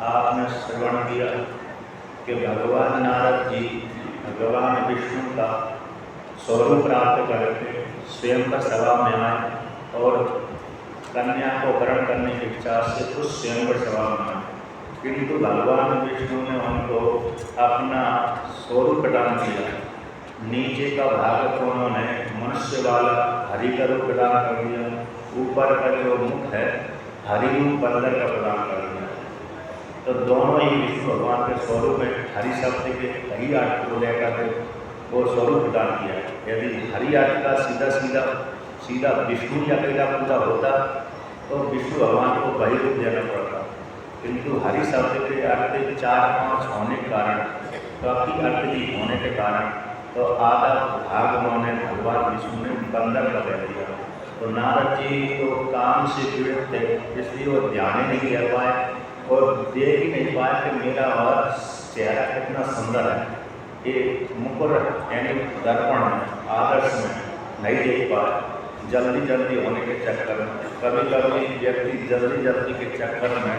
आपने श्रवण किया कि भगवान नारद जी भगवान विष्णु का स्वरूप प्राप्त करके स्वयं का सभा में आए और कन्या को वरण करने की इच्छा से उस स्वयंवर सभा में आए, किंतु भगवान विष्णु ने उनको अपना स्वरूप प्रदान किया। नीचे का भाग को उन्होंने मनुष्य वाला हरि का रूप प्रदान कर दिया, ऊपर का जो मुख है हरि रूप बंदर का प्रदान कर दिया। तो दोनों ही विष्णु भगवान के स्वरूप में हरि शब्द के कई अर्थ को लेकर वो स्वरूप प्रदान किया। यदि हरि अर्थ का सीधा विष्णु ही अकेला पूरा होता तो विष्णु भगवान को वही रूप देना पड़ता, किंतु हरि शब्द के अर्थ 4-5 होने के कारण, काफी अर्थ भी होने के कारण, तो आधा भाग उन्होंने भगवान विष्णु ने बंदर का दे दिया। तो नारद जी तो काम से पीड़ित थे, इसलिए वो ध्यान ही नहीं कर पाए और देख ही नहीं पाए कि मेरा और चेहरा कितना सुंदर है। ये मुकुर यानी दर्पण में आदर्श में नहीं देख पाए। जल्दी होने के चक्कर में कभी व्यक्ति जल्दी के चक्कर में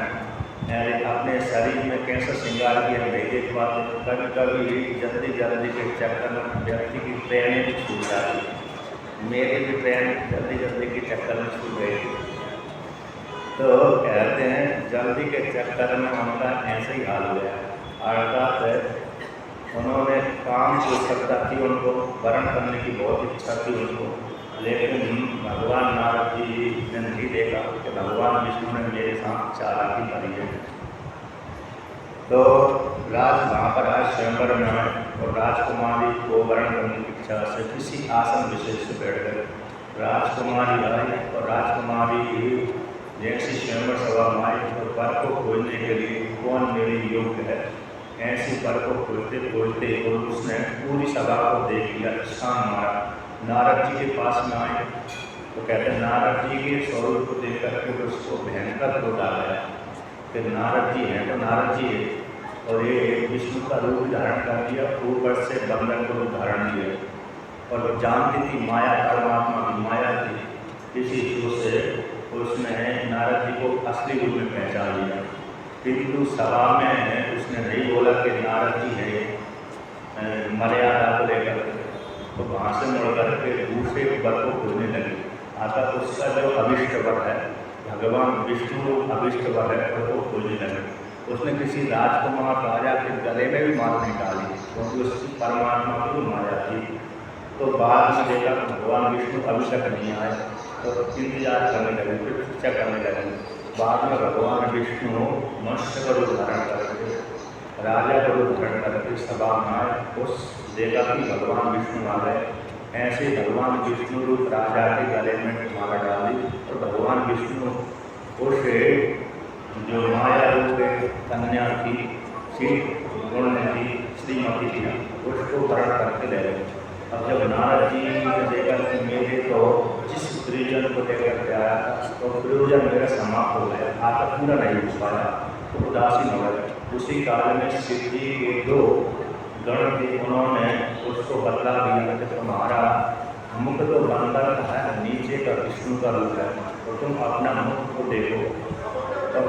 अपने शरीर में कैसा श्रृंगार किया नहीं देख पाते। कभी जल्दी के चक्कर में व्यक्ति की ट्रेनें भी छूट जाती। मेरी भी ट्रेन जल्दी के चक्कर में छूट गई थी। तो कहते हैं जल्दी के चक्कर में उनका ऐसे ही हाल हुआ। अर्थात उन्होंने काम की श्रद्धा थी, उनको वरण करने की बहुत इच्छा थी उनको, लेकिन भगवान नारद जी ने नहीं देखा कि भगवान विष्णु ने मेरे साथ चालाकी करी है। तो वहाँ पर आज स्वयंवर में और राजकुमारी को वरण करने की इच्छा से किसी आसन विशेष से बैठ गए। राजकुमारी आई और राजकुमारी जैसी स्वयंवर सभा में आई तो पर को खोजने के लिए कौन मेरे योग्य है, ऐसी पर को खोजते और उसने पूरी सभा को देख लिया, छान मारा। नारद जी के पास में आए तो कहते हैं नारद जी के स्वरूप को देख करके उसको भयंकर क्रोध आ गया। फिर नारद जी हैं तो नारद जी है और ये विष्णु का रूप धारण कर लिया, ऊपर से बंदर को रूप धारण किया। और जानती थी माया, परमात्मा की माया थी, इसी हेतु से उसने नारद जी को असली रूप में पहचान लिया। किंतु सभा में उसने नहीं बोला कि नारद जी है, मर्यादा को लेकर तो वहाँ से मुड़ करके दूसरे वर को खोजने लगे। आता उसका जो अभिष्ट वर है, भगवान विष्णु अभिष्ट वर है, उसको खोजने लगे। उसने किसी राजकुमार राजा के गले में भी मार नहीं डाली, क्योंकि उसकी परमात्मा की माया थी। तो बाद में देखा भगवान विष्णु अभी तक नहीं आए तो इंतजार करने लगे, प्रतीक्षा करने लगे। बाद में भगवान विष्णु मनुष्य का रूप धारण करके, राजा का रूप धारण करके सभा में आए। उस देखा कि भगवान विष्णु आ गए। ऐसे भगवान विष्णु रूप राजा के गले में माला डाली और भगवान विष्णु उस जो माया रूप कन्या थी, श्री गुण थी, श्रीमती थी, उसको वरण करके ले गए। अब जब नारद जी ने देखा कि मेरे तो जिस प्रयोजन को लेकर के आया था तो प्रयोजन मेरा समाप्त हो गया, आता पूरा नहीं हो पाया, तो उदासीन हो गए। उसी काल में शिव जी के 2 गण थे, उन्होंने उसको बदला दिया कि तुम्हारा मुख तो बंदर का है, नीचे का विष्णु का रूप है, तो तुम अपना मुख को देखो। तो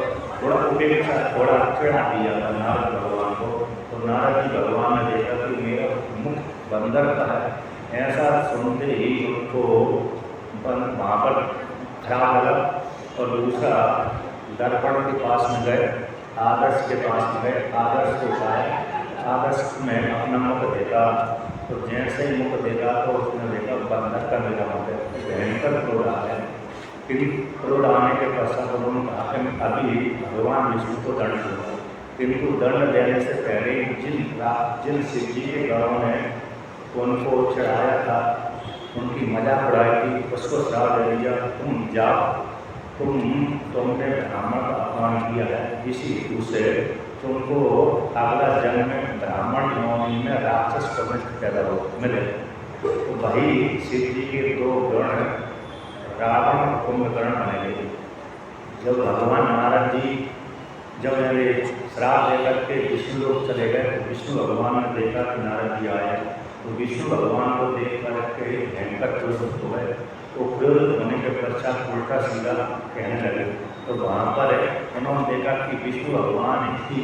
थोड़ा उपेक्षा, थोड़ा चढ़ा दिया था नारद भगवान को। तो नारद जी भगवान ने देखा कि मेरा मुख बंदर का है। ऐसा सुनते ही उनको वहाँ पर खराब लगा और दूसरा दर्पण के पास में गए, आदर्श के पास में गए, आदर्श को उठाया, आदर्श में अपना मुख देखा। तो जैसे ही मुख देखा तो उसने देखा बंदर का मेरा मुख है, भयंकर क्रोध आ गया। फिर क्रोध आने के पश्चात उन्होंने कहा कि अभी भगवान विष्णु को दंड दूंगा, किंतु दंड देने से पहले जिन शिव जी के गणों ने उनको चढ़ाया था, उनकी मजाक उड़ाई थी, उसको श्राप दे दिया, तुम जाओ, तुमने ब्राह्मण का अपमान किया है, इसी हेतु से तुमको अगला जन्म में ब्राह्मण योनि में राक्षस प्रवृत्ति पैदा हो मिले। तो वही शिव जी के 2 गण रावण और कुंभकर्ण बनेंगे। जब भगवान नारद जी जब मेरे श्राप देकर के विष्णु लोग चले गए तो विष्णु भगवान ने देखा कि नारद जी आए, तो विष्णु भगवान को देख कर के भयंकर क्रोधित हो गए। तो क्रोधित होने के पश्चात उल्टा सीधा कहने लगे तो वहाँ पर उन्होंने देखा कि विष्णु भगवान ही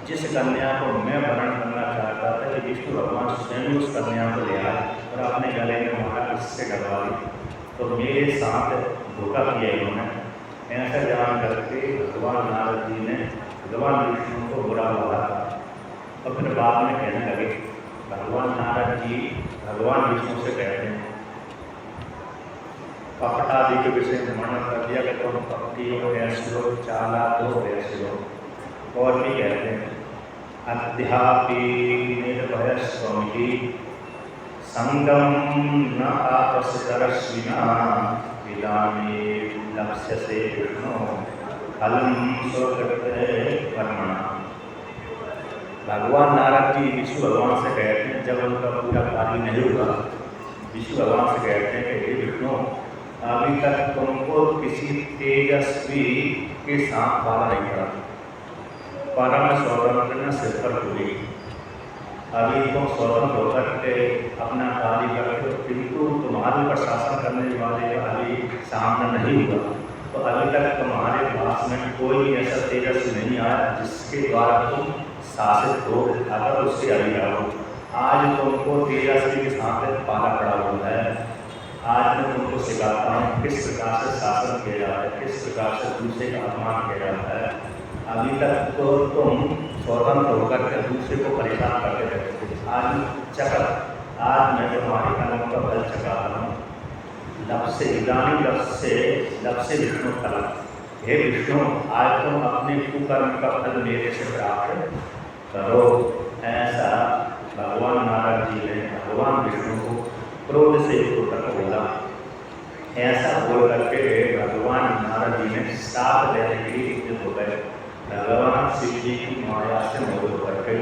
जिस कन्या को मैं वरण करना चाहता था कि विष्णु भगवान स्वयं उस कन्या को ले आए और अपने गले में माला इससे डलवा दी। तो मेरे साथ धोखा किया इन्होंने। ऐसा जान करके भगवान नारद जी ने भगवान विष्णु को बुरा बोला था। और फिर बाद में कहने लगे, भगवान नारद जी भगवान विष्णु से कहते हैं, कपट आदि के विषय में मना कर दिया कि तुम कपटी हो, ऐसे हो, चालाक हो, ऐसे हो। और भी कहते हैं, अध्यापि निर्भय स्वामी संगम न आपसरस्विना विलामे लक्ष्य से विष्णु फलम स्वकृत कर्मणा। भगवान नारद जी विष्णु भगवान से कहते हैं, जब उनका पूरा कार्य नहीं हुआ, विष्णु भगवान से कहते हैं कि हे विष्णु, अभी तक तुमको किसी तेजस्वी के साथ वाला नहीं पड़ा, परम स्वतंत्र ने सिर पर पूरी। अभी तुम स्वतंत्र होकर के अपना कार्य करते हो, किंतु तुम्हारे पर शासन करने वाले अभी सामने नहीं हुआ। तो अभी तक तुम्हारे पास में कोई ऐसा तेजस्वी नहीं आया जिसके द्वारा तुम शासित हो, अगर उससे अभी आओ। आज तुमको तेजस्वी के साथ पाला पड़ा हुआ है। आज मैं तुमको सिखाता हूँ किस प्रकार से शासन किया जाता है, किस प्रकार से दूसरे का अपमान किया जाता है। अभी तक तो तुम स्वतंत्र होकर के दूसरे को परेशान करते रहते थे, आज मैं तुम्हारे कर्मों का फल चकाता हूँ। लक्ष्य इदानी लक्ष्य विष्णु फल। हे विष्णु, आज तुम अपने कुकर्म का फल मेरे से प्राप्त करो। ऐसा भगवान नारद जी ने भगवान विष्णु को क्रोध से होकर बोला। ऐसा बोल करके भगवान नारद जी ने साप लेने के लिए उद्यत हो गए। भगवान शिव जी की माया से मोहित करके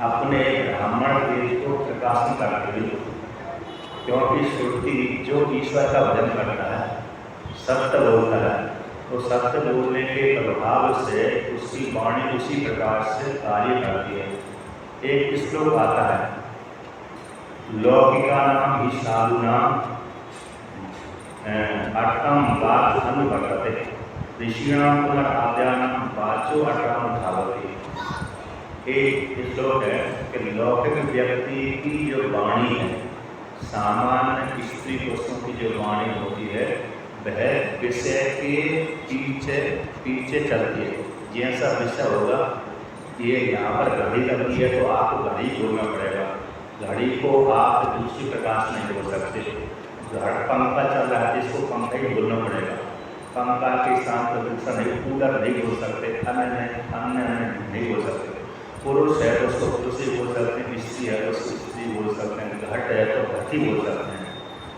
अपने ब्राह्मण देश को प्रकाशन करते हुए, क्योंकि श्रुति जो ईश्वर का भजन करता है, सत्य बोलता है, तो सत्य बोलने के प्रभाव से उसकी वाणी उसी प्रकार से कार्य करती है। एक श्लोक आता है, लौकिका नाम ही साधुना अट्टम बात अनुवर्तते ऋषिणाम पुनराद्यानाम वाचो अट्टम धावती। एक श्लोक है कि लौकिक व्यक्ति की जो वाणी है, सामान्य स्त्री पुरुषों की जो वाणी होती है, वह विषय के पीछे पीछे चलती है। जैसा विषय होगा, ये यहाँ पर घड़ी लगी है तो आपको घड़ी बोलना पड़ेगा, घड़ी को आप दूसरी प्रकार से नहीं बोल सकते। पंखा चल रहा है, इसको पंखा ही बोलना पड़ेगा। पंखा के साथ दूसरा नहीं, कूलर नहीं बोल सकते, अन्य नहीं बोल सकते। पुरुष है तो उसको पुरुष ही बोल सकते हैं, स्त्री है तो उसको स्त्री बोल सकते हैं, घट है तो घट ही बोल सकते हैं।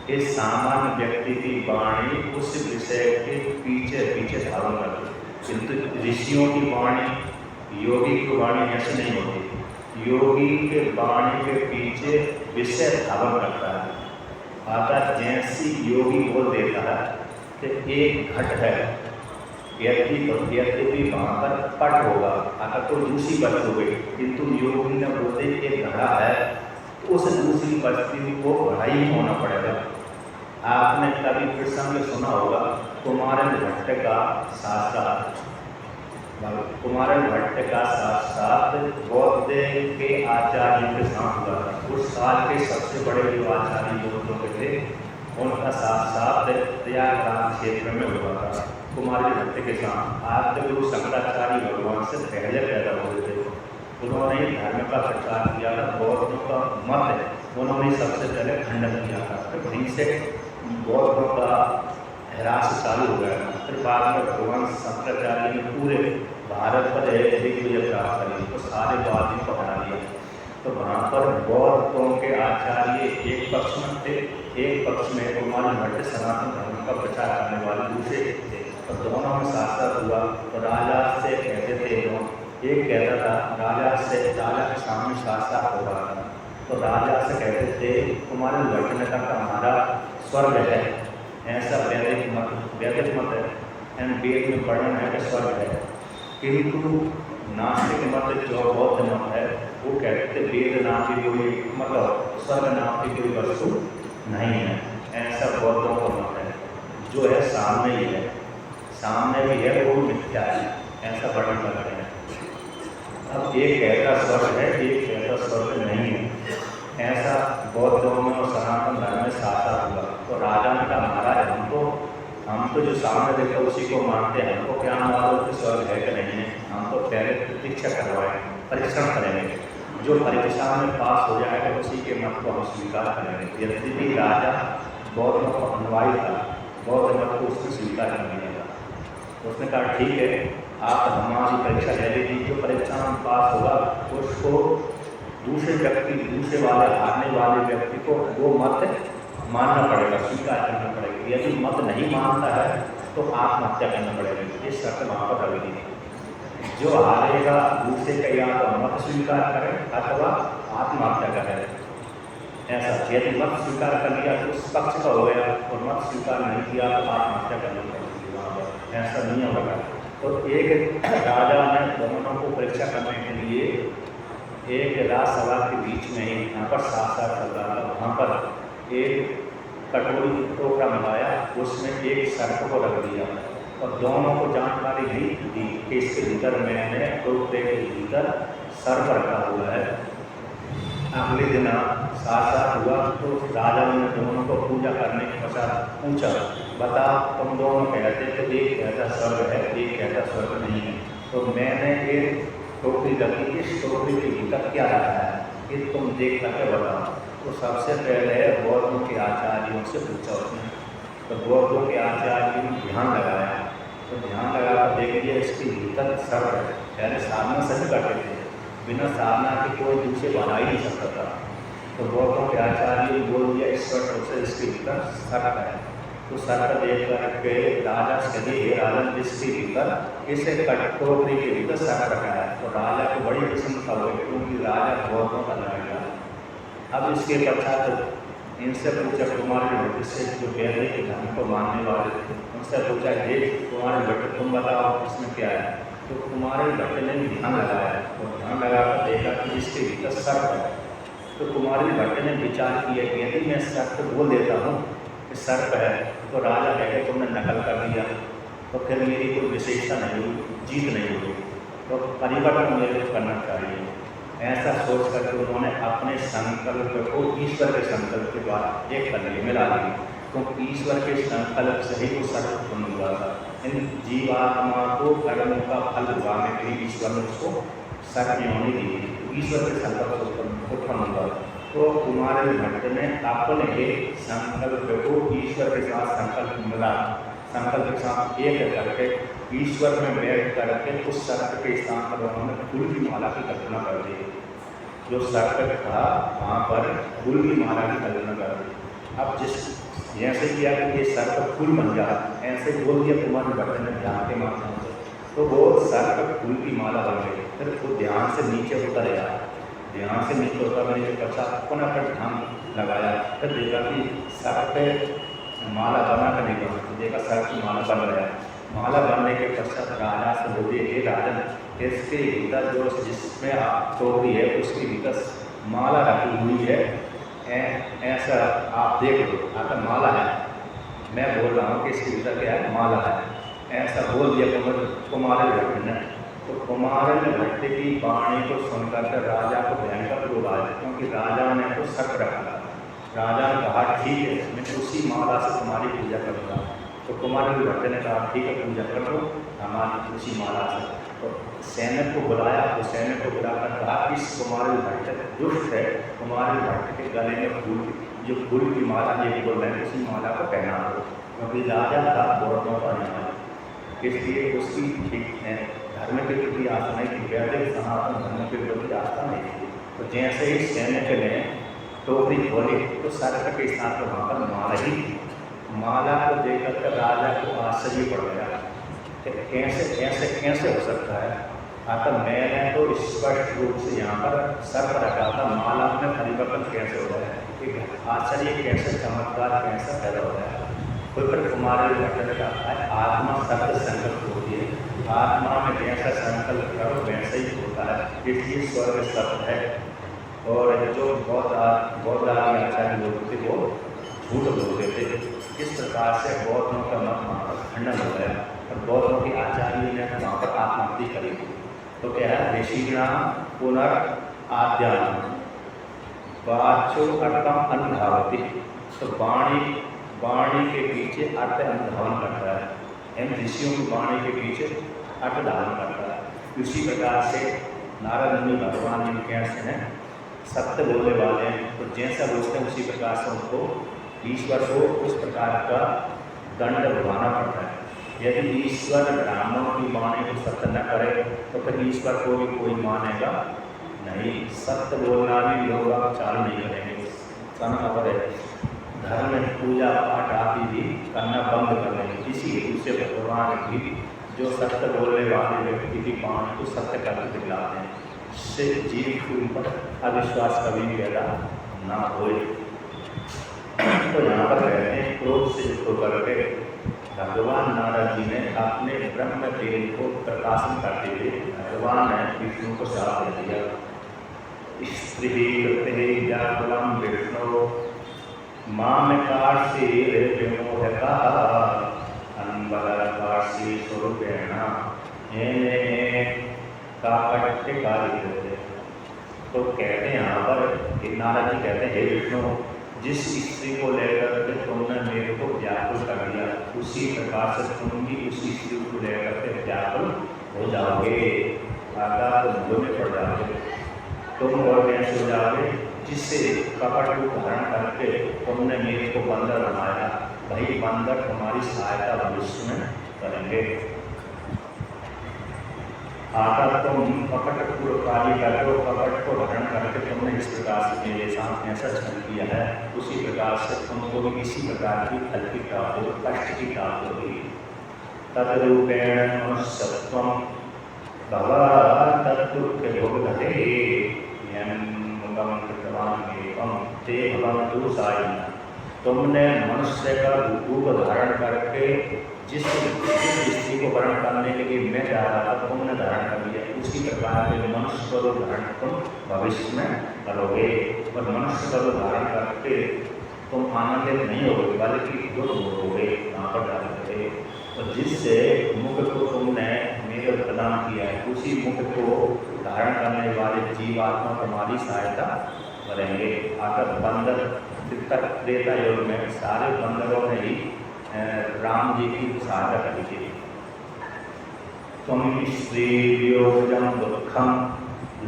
इस सामान्य व्यक्ति की वाणी उस विषय के पीछे पीछे धारण करती है, किंतु ऋषियों की वाणी, योगी की वाणी ऐसे नहीं होती। योगी के वाणी के पीछे विषय धारण करता है। अतः जैसी योगी बोल देता है कि एक घट है, यद्यपि वहाँ पर पट होगा, अगर तो दूसरी वस्तु हुई, किंतु योगी ने बोलते एक घड़ा है, तो उस दूसरी वस्तु को घड़ा ही होना पड़ेगा। आपने कभी प्रसंग सुना होगा, कुमारन भट्ट का साथ बौद्ध के आचार्य के साथ हुआ था। उस काल के सबसे बड़े जो आचार्य लोग थे, उनका साथ प्रयागराज क्षेत्र में हुआ था कुमारन भट्ट के साथ। आद्य गुरु शंकराचार्य भगवान से पहले पैदा हुए थे। उन्होंने धर्म का प्रचार किया था, बौद्धों का मत है उन्होंने सबसे पहले खंडन किया था। फिर वहीं से बौद्धों का ह्रास चालू हो गया। फिर बाद में भगवान शंकराचार्य ने पूरे भारत पर दिग्विजय प्राप्त करी, तो सारे वादियों को हरा दिया। तो वहाँ पर बौद्धों के आचार्य एक पक्ष में थे, एक पक्ष में कुमारन भट्ट सनातन धर्म का प्रचार करने वाले दूसरे थे। तो दोनों में शास्त्र हुआ। तो राजा से कहते थे, एक कहता था राजा के सामने शास्त्र हो रहा था, तो राजा से कहते थे कुमारन भट्ट ने कहा हमारा स्वर्ग है, ऐसा वैदिक मत है, वेद में वर्णन है कि स्वर्ग है। किंतु नास्तिक मत जो बौद्ध मत है, वो कहते थे वेद नाम की कोई मतलब स्वर्ग नाम की कोई वस्तु नहीं है। ऐसा बौद्धों का मत है, जो है सामने ही है। सामने भी है वो भी मिथ्या है, ऐसा वर्णन करते हैं। अब एक कहता स्वर्ग है, एक कहता स्वर्ग नहीं है, ऐसा बौद्धों में और सनातन धर्म में साकार हुआ। तो राजा ने कहा महाराज हम तो जो सामने देखा उसी को मानते हैं, हमको क्या मालूम कि स्वर्ग है कि नहीं है, हम तो पहले प्रतीक्षा करवाएं, परीक्षण करेंगे, जो परीक्षा में पास हो जाएगा उसी के मत को हम स्वीकार करेंगे। यदि भी राजा बौद्ध को अनुयायी था, बौद्ध मत को उसने स्वीकार कर लिया था। तो उसने कहा ठीक है, आप हमारी परीक्षा ले लीजिए, जो परीक्षा में पास होगा उसको दूसरे व्यक्ति, दूसरे वाले हारने वाले व्यक्ति को वो मत मानना पड़ेगा, स्वीकार करना पड़ेगा। यदि मत नहीं मानता है तो आत्महत्या करना पड़ेगा। ये शर्त वहाँ पर लगी थी, जो हारेगा दूसरे का या तो मत स्वीकार करे अथवा आत्महत्या करे। ऐसा यदि मत स्वीकार कर लिया तो उस पक्ष का हो गया, और मत स्वीकार नहीं किया तो आत्महत्या करनी पड़ेगी वहाँ पर, ऐसा नियम लगा। तो एक राजा ने दोनों को परीक्षा करने के लिए एक राजसभा के बीच में ही यहाँ पर साथ चल रहा था, वहाँ पर एक कटोरी टोकरा मंगाया, उसमें एक सर्प को रख दिया और दोनों को जानकारी दी कि इसके भीतर मैंने टोकरे के भीतर सर्प रखा हुआ है। अगले दिन साथ हुआ तो राजा ने दोनों को पूजा करने के पश्चात पूछा, बता तुम दोनों कहते थे एक कहता स्वर्ग है, एक कहता स्वर्ग नहीं है, तो मैंने एक टोकरी रखी, इस टोकरी के भीतर क्या रखा है ये तुम देख करके बताओ। तो सबसे पहले बौद्धों के आचार्यों से पूछा उसने, तो बौद्धों के आचार्यों ने ध्यान लगाया, तो ध्यान लगा कर देख लिया इसके भीतर सर्प है। पहले साधना सही करते थे, बिना साधना के कोई दूसरे बना ही नहीं सकता था। तो बौद्धों के आचार्य ने बोल दिया ईश्वर से इसके भीतर सर्प है। तो सर्प देख करके राजा से कही, राजन जिसके भीतर इसे कटोरी के भीतर सर्प रखा है। तो राजा को बड़ी प्रसन्नता हो गई, क्योंकि राजा बौद्धों का लगा। अब इसके पश्चात इनसे पूछा, तुम्हारे बेटे से जो वैदिक धर्म को मानने वाले थे उनसे पूछा, देख तुम्हारे बेटे तुम बताओ इसमें क्या है। तो कुमारी भट्ट ने ध्यान लगाया और ध्यान लगाकर देखा कि इसके भीतर सर्प है। तो कुमारी भट्ट ने विचार किया कि यदि मैं सर्प बोल देता हूँ कि सर्प है तो राजा कहे तुमने नकल कर दिया, तो फिर मेरी कोई विशेषता नहीं हुई, जीत नहीं हुई, तो परिवर्तन मेरे को करना चाहिए। ऐसा सोच करके उन्होंने अपने संकल्प को ईश्वर के संकल्प के द्वारा एक करने मिला दिया, क्योंकि ईश्वर के संकल्प से ही वो सर्प उत्पन्न हुआ था। इन जीवात्मा को कर्मों का फल भुगताने के लिए ईश्वर ने उसको सर्प योनि दी, ईश्वर के संकल्प से उत्पन्न हुआ। तो कुमारी भट्ट ने अपने संकल्प को ईश्वर के साथ संकल्प मिला, संकल्प के साथ एक करके ईश्वर में बैठ करके उस सर्प के स्थान पर उन्होंने फूल की माला की कल्पना कर दी। जो सर्प था वहाँ पर फूल की माला की कल्पना कर दी। अब जिस जैसे किया कि ये सर्प फूल बन जाए, ऐसे बोल दिया कुमारी भट्ट ने ध्यान के माध्यम से, तो वो सर्प फूल की माला बन गई। फिर वो ध्यान से नीचे उतर गया, ध्यान से नीचे उतरने के पश्चात पुनः फिर ध्यान लगाया, फिर देखा कि सर्प पे माला बना कर नहीं बना, देखा सर्प की माला बन गया। माला बनने के पश्चात राजा से बोलिए, हे राजन इसके भीतर जो जिसमें आप टोकरी है उसके भीतर माला रखी हुई है, ऐसा आप देख लो, अगर माला है, मैं बोल रहा हूँ कि इसके भीतर क्या है, माला है, ऐसा बोल दिया कुमारी भट्ट ने। तो कुमारी भट्ट की वाणी को सुनकर राजा को भयंकर क्रोध आया, क्योंकि राजा ने तो शक रखा था। राजा ने कहा ठीक है, मैं उसी माला से तुम्हारी पूजा करूँगा। तो कुमारी भट्ट ने कहा ठीक है, पूजा कर लो हमारी उसी माला से। तो सैनिक को बुलाया, तो सैनिक को बुलाकर कहा इस कुमारी भट्ट दुष्ट है, कुमारी भट्ट के गले में फूल जो फूल की माला ये बोल रहे हैं उसी माला को पहना दो, क्योंकि राजा था बौद्धों का न्याय, इसलिए उसकी ठीक है धर्म के प्रति आस्था नहीं थी, वैदिक सनातन धर्म के प्रति आस्था नहीं थी। तो जैसे ही सैनिक ने टोकरी खोली तो सर्प के स्थान पर वहाँ पर माला ही थी। माला को देखकर राजा को आश्चर्य पड़ गया कि कैसे हो सकता है। अतः मैंने तो स्पष्ट रूप से यहाँ पर सर्प रखा था, माला में परिवर्तन कैसे हो रहा है, एक आश्चर्य कैसे, चमत्कार कैसा पैदा हो रहा है। फिर कुमारी भट्ट ने कहा है आत्मा सत्य संकल्प होती है, आत्मा में जैसा संकल्प करो वैसे ही होता है, इसलिए स्वर्ग सत्य है। और जो बहुत आचार्य लोग थे वो झूठ बोलते थे, इस प्रकार से बौद्धों का मत वहाँ पर खंडन हो गया और बौद्धों के आचार्य ने वहाँ पर आत्महत्या करी। तो क्या है, ऋषिणा पुनर्आद्यान वाचो अर्थम अनुधावती। तो वाणी के पीछे अर्थ अनुधावन करता है, इन ऋषियों की वाणी के पीछे अर्थ धारण करता है। उसी प्रकार से नारद मुनि भगवान जी कैसे हैं, सत्य बोलने वाले हैं, तो जैसा बोलते हैं उसी प्रकार से उनको ईश्वर को उस प्रकार का दंड भुगतना पड़ता है। यदि ईश्वर ब्राह्मणों की वाणी को सत्य न करे तो फिर ईश्वर को भी कोई मानेगा नहीं। सत्य बोलना भी लोग आप चालू नहीं करेंगे, पर धर्म में पूजा पाठ आदि भी करना बंद कर देंगे। इसी हेतु से भगवान भी जो सत्य बोलने वाले व्यक्ति की वाणी को सत्य करके दिखलाते हैं, इससे जीव के ऊपर अविश्वास कभी भी पैदा ना हो। तो यहाँ पर कहते हैं, क्रोध से युक्त होकर के भगवान नारद जी ने अपने ब्रह्म तेज को प्रकाशन करते हुए भगवान ने विष्णु को श्राप दे दिया। स्त्री कृते व्याकुलम विष्णु मामकाशी विमोहका अनबलकाशी स्वरूपेण एने काकट्यकारी होते। तो कहते हैं यहाँ पर नारद जी कहते हैं, हे विष्णु, जिस स्त्री को लेकर के तुमने मेरे को व्याकुल कर दिया, उसी प्रकार से तुम भी उसी स्त्री को लेकर के व्याकुल हो जाओगे, तुम धोने पड़ जाओगे। तुम और कैसे हो जाओगे, जिससे कपट को धारण करके तुमने मेरे को बंदर बनाया, वही बंदर तुम्हारी सहायता भविष्य में करेंगे। आकर तुम कपट पूर्वकारी कर दो, कपट को धारण करके तुमने इस प्रकार से मेरे साथ ऐसा छल किया है, उसी प्रकार से तुमको भी इसी प्रकार की फल की प्राप्ति हो, कष्ट की प्राप्ति होगी। तद्रूपेण मनुष्यत्वं भवा तत्तु के भोग घटे तुमने मनुष्य का रूप धारण करके जिस स्त्री को वर्ण करने के लिए मैं जा रहा था, तुमने धारण कर लिया, उसी प्रकार के मनुष्य का रूप धारण तुम भविष्य में करोगे। और मनुष्य का रूप धारण करके तुम आनंदित नहीं होगे, बल्कि दुख भोगोगे, वहाँ पर डालोगे। तो जिससे मुख को तुमने मेरे प्रदान किया है, उसी मुख को धारण करने वाले जीवात्मा तुम्हारी सहायता करेंगे। आकर बंदर त्रेता युग में सारे बंदरों ने ही राम जी की सहायता करी थी। तुम स्त्री वियोजम दुखम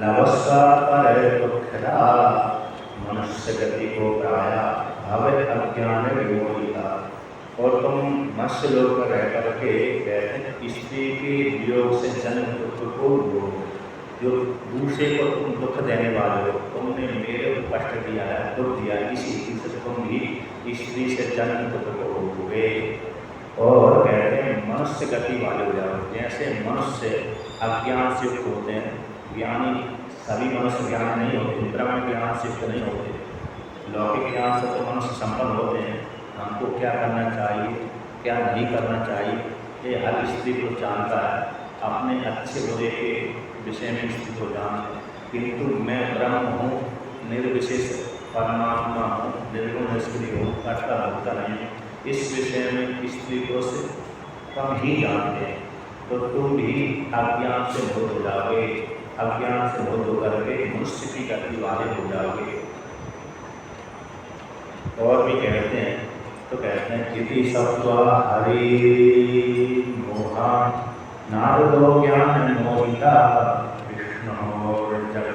लवस्वा पर दुखदा मनुष्य गति को प्राय भव अज्ञान विमोहिता। और तुम मत्स्य लोक में रह करके कहते हैं, स्त्री के वियोग से जन्म दुख को जो दूसरे को तुम दुख देने वाले हो, तुमने मेरे को कष्ट दिया है, दुख दिया है, इसी चीज से तुम भी स्त्री से जन्म दुख को भोगोगे। और कहते हैं मनुष्य गति वाले हो जाओ। जैसे मनुष्य अज्ञान से युक्त होते हैं, ज्ञानी सभी मनुष्य ज्ञान नहीं होते, ब्रह्म ज्ञान से युक्त नहीं होते, लौकिक ज्ञान से तो मनुष्य संपन्न होते हैं। हमको क्या करना चाहिए, क्या नहीं करना चाहिए, ये हर स्त्री को जानता है, अपने अच्छे बुरे के विषय में स्त्री को जानते। किंतु मैं ब्रह्म हूँ, निर्विशेष परमात्मा हूँ, निर्गुण स्त्री हूँ, कर्ता भोक्ता नहीं, इस विषय में स्त्री को से कम ही जानते हैं। तो तुम भी अज्ञान से मुक्त हो जाओगे, अज्ञान से मुक्त होकर के मनुष्य की गति वाले हो जाओगे। और भी कहते हैं, तो कहते हैं इति सत्वा हरि मोहा नारदो ज्ञान मोहिता विष्णुर्जग्राहं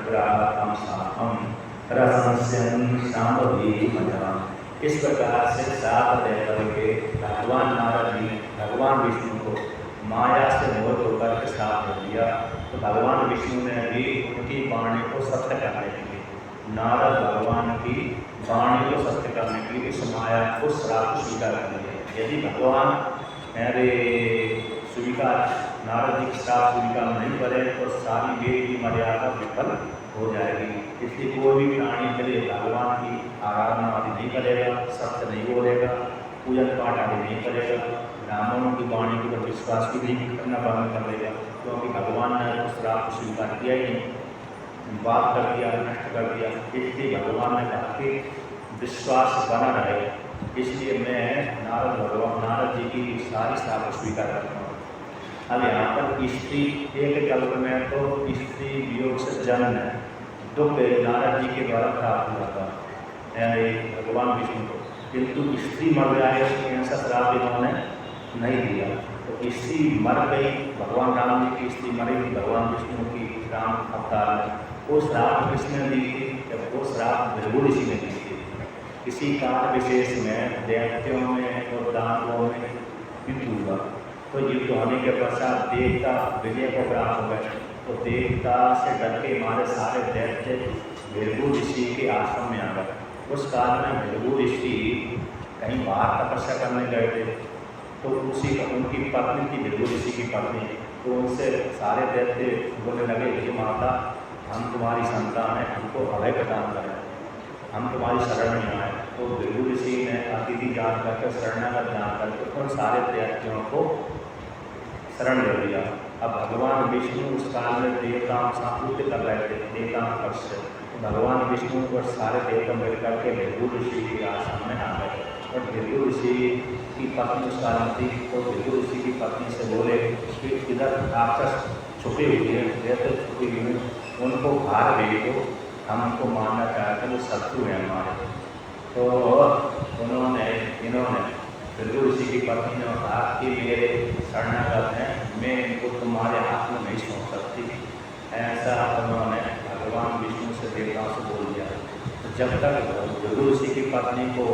साहं रसंस्यं शाम्भवी मजा। इस प्रकार से साथ दे करके भगवान नारद जी भगवान विष्णु को माया से मोहित होकर के साथ दे दिया। तो भगवान विष्णु ने भी उनकी वाणी को सत्य करने के लिए, नारद भगवान की वाणी को सत्य करने के लिए इस माया को श्राप स्वीकार कर लिया। यदि भगवान मेरे स्वीकार नारद जी की श्राप स्वीकार नहीं करे तो सारी वेद की मर्यादा विफल हो जाएगी। इसलिए कोई भी प्राणी के लिए भगवान की आराधना आदि नहीं करेगा, सत्य नहीं बोलेगा, पूजन पाठ आदि नहीं करेगा, ब्राह्मणों की वाणी के ऊपर विश्वास भी नहीं करना बंद कर देगा, क्योंकि भगवान ने उस श्राप को स्वीकार किया ही नहीं, बात कर दिया, नष्ट कर दिया। इसलिए भगवान ने कहा कि विश्वास बना रहे इसलिए मैं नारद जी की सारी श्राप स्वीकार करता हूँ। अब यहाँ पर स्त्री एक कल्प में तो स्त्री वियोग से जन्म है, दुख नारद जी के द्वारा प्राप्त हुआ था भगवान विष्णु को, किंतु स्त्री मर जाए ऐसा श्राप इन्होंने नहीं दिया। तो स्त्री मर गई, भगवान राम जी की स्त्री मरी भगवान विष्णु की राम अवतार में। वो श्राप किसने दी थी? वो श्राप भृगु ऋषि ने दी थी। किसी काल विशेष में दैत्यों में और दानवों में युद्ध हुआ, तो युद्ध होने के पश्चात देवता विजय को प्राप्त हो गए। तो देवता से डर के मारे सारे दैत्य भृगु ऋषि के आश्रम में आ गए। उस काल में भृगु ऋषि कहीं बाहर तपस्या करने गए थे, तो उसी का उनकी पत्नी थी भृगु ऋषि की पत्नी। तो उनसे सारे दैत्य बोलने लगे, हे माता, हम तुम्हारी संतान है, हमको अभय प्रदान करें, हम तुम्हारी शरण में आए। तो भृगु ऋषि ने अतिथि जान करके शरणागत जान करके उन सारे दैत्यों को शरण ले लिया। अब भगवान विष्णु उस काल में देवताओं से युद्ध कर रहे थे, देवताओं पक्ष से। भगवान विष्णु और सारे देवता मिलकर के भृगु ऋषि के आश्रम में आ गए। और भृगु ऋषि की पत्नी उस काल में थी, तो भृगु ऋषि की पत्नी से बोले कि इधर राक्षस छुपे हुए हैं, दैत्य छुपे हुए हैं, उनको बाहर भेजो, हम उनको मारना चाहते हैं, वो शत्रु हैं हमारे। तो इन्होंने भृगु ऋषि की पत्नी ने कहा कि मेरे शरणागत हैं, मैं इनको तुम्हारे हाथ में नहीं छोड़ सकती। ऐसा उन्होंने भगवान विष्णु से देवताओं से बोल दिया। तो जब तक भृगु ऋषि की पत्नी को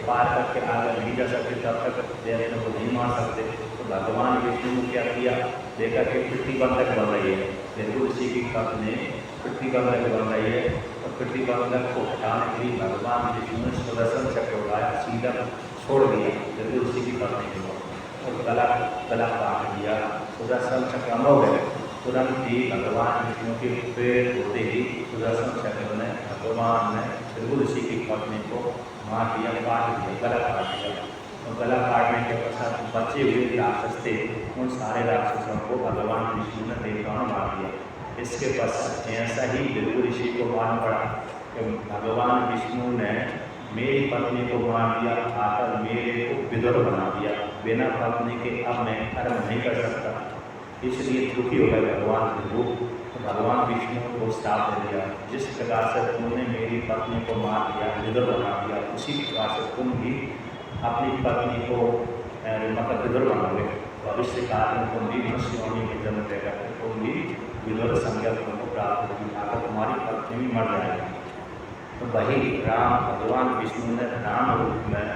पार करके आगे नहीं जा सकते, तब तक दैत्यों को नहीं मार सकते। तो भगवान विष्णु ने क्या किया, देखा कि प्रतिबंधक बन रही है, भृगु ऋषि की पत्नी प्रतिबंधक बन रही है। तो प्रतिबंधक को हटाने के लिए भगवान विष्णु ने सुदर्शन चक्र उठाया, सीधा छोड़ दिया भृगु ऋषि की पत्नी को और गला काट दिया। सुदर्शन चक्र अमोघ है, तुरंत ही भगवान विष्णु के पेड़ होते ही सुदर्शन चक्र ने भगवान ने भृगु ऋषि की पत्नी को मार दिया, काट दिया, गला काट दिया। और गला काटने के पश्चात बचे हुए राक्षस थे, उन सारे राक्षसों को भगवान विष्णु ने देवताओं ने मार दिया। इसके पश्चात जैसा ही भृगु ऋषि को मालूम पड़ा कि भगवान विष्णु ने मेरी पत्नी को मार दिया, आकर मेरे को विधुर बना दिया, बिना पत्नी के अब मैं कर्म नहीं कर सकता, इसलिए दुखी हो गए भगवान भृगु। तो भगवान विष्णु को श्राप दे दिया, जिस प्रकार से तुमने मेरी पत्नी को मार दिया, विधुर बना दिया, उसी प्रकार से तुम भी अपनी पत्नी को मतलब विधुर बनाओगे। भविष्य काल में तुम भी मनुष्य योनि में जन्म लेकर तुम भी विधुर संज्ञा तुमको प्राप्त होगी, आकर तुम्हारी पत्नी भी मर जाएगी। तो वही राम भगवान विष्णु ने राम रूप में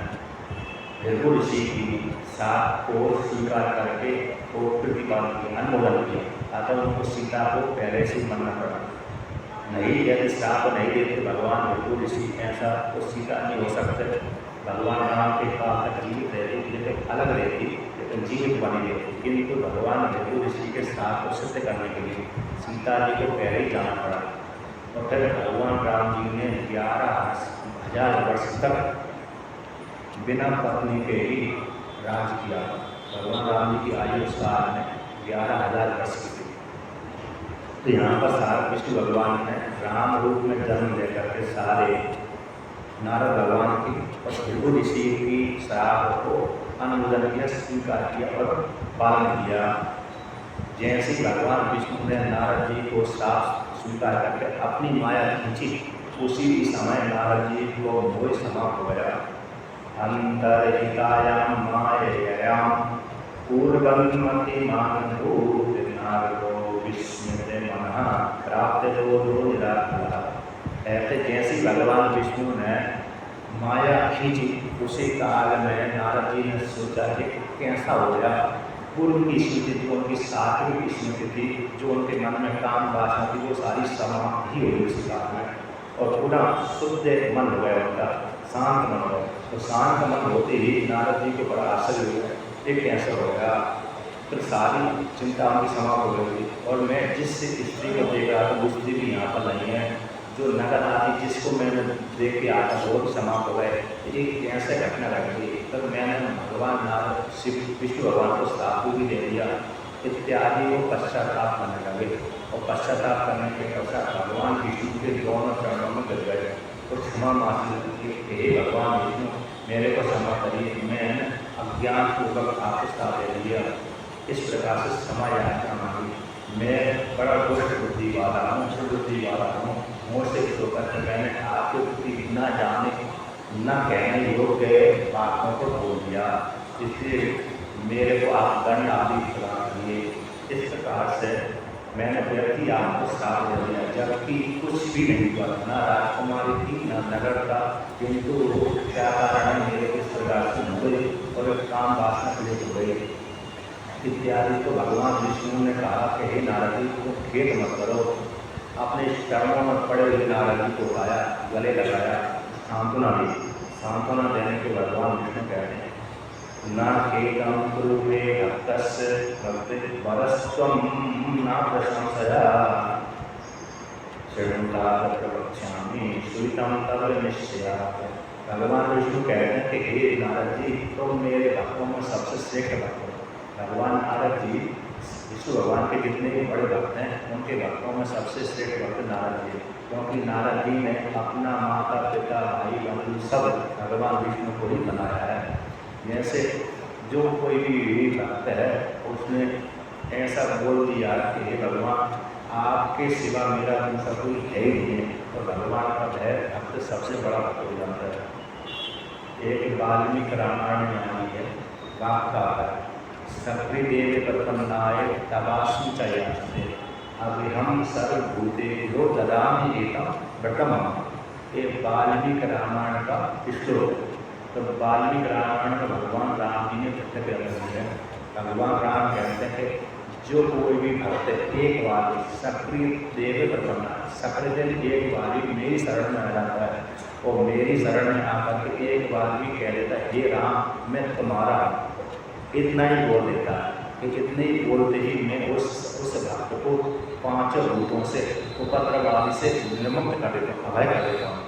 भृगु ऋषि की साप को स्वीकार करके वो प्रतिपादन किया, अनुमोदन किया। अतः उनको सीता को पहले से मानना पड़ा, नहीं यदि श्राप नहीं देते भगवान भृगु ऋषि, ऐसा तो सीता नहीं हो सकते। भगवान राम के काल तक जीवित रहती, लेकिन अलग रहती, लेकिन जीवित बनी रहती, किंतु भगवान भृगु ऋषि के श्राप को सिद्ध करने के लिए सीता जी को पहले ही जाना पड़ा। और फिर भगवान राम जी ने 11,000 वर्ष तक बिना पत्नी के ही राज किया। भगवान राम जी की आयु उस काल में 11,000 वर्ष की थी। तो यहाँ पर सारा विष्णु भगवान ने राम रूप में जन्म लेकर के सारे नारद भगवान की और भृगु ऋषि की श्राप को अनुमोदन किया, स्वीकार किया और पालन किया। जैसे भगवान विष्णु ने नारद जी को श्राप स्वीकार करके अपनी माया खींची, उसी समय नारद जी को मोह समाप्त हो गया। अंतर्हितायां माययां पूर्वमतिमान भूत नारदो विस्मृते मनः प्राप्तबोधो निराकुलः। ऐसे जैसे भगवान विष्णु ने माया खींची, उसी काल में नारद जी ने सोचा कि कैसा हो गया। पूर्व की स्मृति थी, उनकी सात्विक की स्मृति थी, जो उनके मन में काम वासना थी, वो सारी समाप्त ही हुई उसी काल में, और पुनः शुद्ध मन हो गया उनका, शांत मन हो गया। तो शांत मन होते ही नारद जी को बड़ा आश्चर्य हुआ, ये कैसे हो गया। फिर सारी चिंता उनकी समाप्त हो गई। और मैं जिस स्त्री को देख रहा था वो स्त्री भी यहाँ पर नहीं है, जो नगर आदि जिसको मैंने देख के आता वो भी समाप्त हो गए, ये कैसे घटना घट गई। तब मैंने भगवान नारद शिव विष्णु भगवान को श्राप भी दे दिया इत्यादि, वो पश्चाताप करने लगे। और पश्चाताप करने के पश्चात भगवान विष्णु के दोनों चरणों में गिर गए और क्षमा मांगने लगे, कि हे भगवान विष्णु, मेरे को क्षमा करिए, मैं अज्ञान पूर्वक आपको श्राप दे दिया। इस प्रकार से क्षमा याचना मांगी। मैं बड़ा दुष्ट बुद्धि वाला हूँ, सुबुद्धि वाला हूँ, मुँह से होकर के मैंने आपके प्रति न जाने न कहने योग्य बातों को बोल दिया, इसलिए मेरे को आप दंड आदि प्रदान करिए। इस प्रकार से मैंने व्यक्ति आपको श्राप दे दिया, जबकि कुछ भी नहीं हुआ, न राजकुमारी थी न नगर का, किंतु क्या कारण मेरे इस प्रकार से हुए और काम वासना के लिए हुए इत्यादि। तो भगवान विष्णु ने कहा कि हे नारद जी, तुम खेद मत करो। अपने चरणों में पड़े हुए नारद जी को उठाया, गले लगाया, सांत्वना दी। सांत्वना देने के भगवान विष्णु कहते हैं, न खेदम कुरुवे भक्तस्य भक्तिर्वरस्त्वं न प्रशंसया शृणुता प्रवक्ष्यामि श्रुतं तव निश्चयात्। भगवान विष्णु कहते हैं कि हे नारद जी, तुम मेरे भक्तों में सबसे श्रेष्ठ भक्त हो। भगवान नारद जी विष्णु भगवान के जितने भी बड़े भक्त हैं, उनके भक्तों में सबसे श्रेष्ठ भक्त नारद जी, क्योंकि नारद जी ने अपना माता पिता भाई बंधु सब भगवान विष्णु को ही बनाया है। जैसे जो कोई भी भक्त है उसने ऐसा बोल दिया कि हे भगवान, आपके सिवा मेरा दूसरा कोई है ही नहीं, तो भगवान का भय भक्त सबसे बड़ा भक्त हो जाता है। एक वाल्मीकि रामायण में आई है, वाक्य है, सकृदेव प्रपन्नाय तवास्मि च याचते अभिहं सर्वभूतेभ्यो ददामि एतं व्रतम्। ये वाल्मीकि रामायण का श्लोक है। तो वाल्मीकि रामायण में भगवान राम जी ने प्रत्यक्ष कर दिया। भगवान राम कहते हैं जो कोई भी भक्त एक बार सकृदेव प्रपन्ना, सकृदेव एक बार भी मेरी शरण में आ जाता है और मेरी शरण में आकर के एक बार भी कह देता है हे राम मैं तुम्हारा, इतना ही बोल देता है कि इतने ही बोलते ही मैं उस भक्त को पांचों भूतों से उपद्रवादि से निमुक्त कर देता हूँ, अभय कर देता हूँ।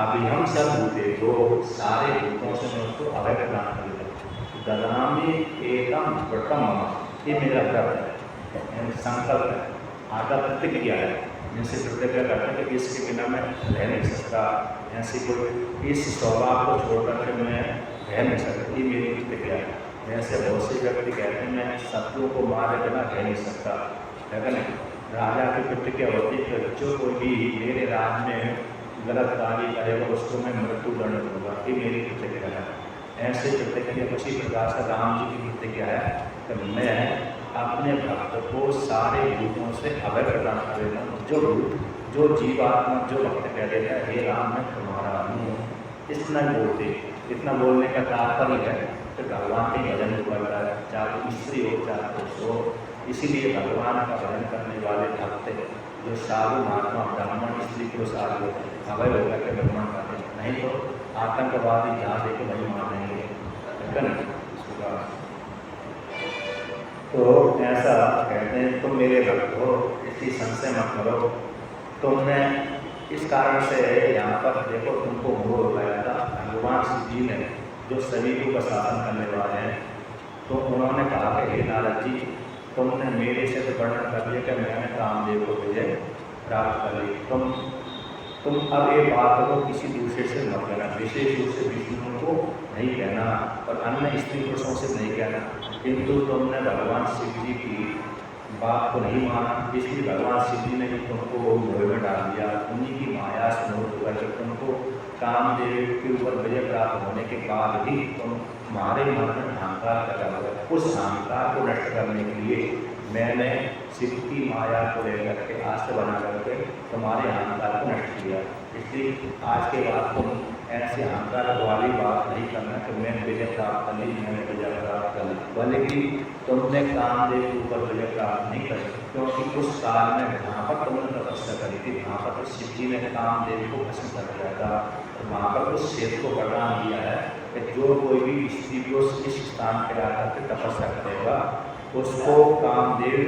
अभी हम सब भूते जो सारे भूतों से मैं उसको अभय प्रदान कर देता हूँ। ददामि एकम व्रतम, ये मेरा व्रत है, संकल्प है, आधा प्रतिज्ञा है, जिनसे प्रतिज्ञा करते हैं कि इसके बिना मैं रह नहीं सकता, ऐसी कोई इस स्वभाव को छोड़ करके मैं रह नहीं सकता, ये मेरी प्रतिज्ञा है। जैसे बहुत से व्यक्ति कहते हैं मैं शत्रुओं को मारे बिना रह नहीं सकता, लेकिन राजा की प्रतिज्ञा होती है कि जो कोई भी मेरे राज में गलत कार्य करेगा उसको मैं मृत्यु दंड दूंगा, ये मेरी प्रतिज्ञा है। ऐसे प्रतिज्ञा उसी प्रकार से राम जी की प्रतिज्ञा है कि मैं अपने भक्त को सारे भूतों से अभय प्रदान कर देता हूँ। जो जीवात्मा जो भक्त कह देता है हे राम मैं तुम्हारा हूँ, इतना बोलते, इतना बोलने का तात्पर्य है कि भगवान के भजन को करता है, चाहे स्त्री हो चाहे पुरुष हो। इसीलिए भगवान का भजन करने वाले भक्त जो साधु महात्मा ब्राह्मण स्त्री पुरुष आदि अभय होकर के भ्रमण करते हैं, नहीं तो आतंकवादी जहाँ देखे वही मानेंगे, लेकिन तो ऐसा कहते हैं तुम मेरे भक्त हो, इसकी संशय मत करो। तुमने इस कारण से यहाँ पर देखो तुमको मोह हो गया था। भगवान शिव जी ने जो सभी को शासन करने वाले हैं, तो उन्होंने कहा कि हे नारद जी, तुमने मेरे से तो वर्णन कर दिया कि मैंने कामदेव को विजय प्राप्त कर ली। तुम अब ये बात को किसी दूसरे से मत कहना, विशेष रूप से विष्णु को नहीं कहना और अन्य स्त्री पुरुषों से नहीं कहना। किंतु तुमने भगवान शिव जी की बात को नहीं माना, इसलिए भगवान शिव जी ने भी तुमको मोह में डाल दिया। उन्हीं की माया से मोह होकर तुमको कामदेव के ऊपर विजय प्राप्त होने के बाद ही तुम्हारे मन में अहंकार पैदा हुआ। उस अहंकार को नष्ट करने के लिए मैंने शिव की माया को लेकर के आस्था बना करके तुम्हारे अहंकार को नष्ट किया। इसलिए आज के बाद तुम ऐसे अहंकार वाली बात नहीं करना कि मैंने विजय प्राप्त कर ली, मैंने विजय प्राप्त कर ली, बल्कि तुमने कामदेव के ऊपर विजय प्राप्त नहीं करी, क्योंकि उस काल में जहाँ पर तुमने तपस्या करी थी वहाँ पर तो शिव जी ने कामदेव को भस्म कर दिया था। तो वहाँ पर उस क्षेत्र को वरदान दिया है कि जो कोई भी स्त्री को इस स्थान पर आकर के तपस्या करेगा उसको कामदेव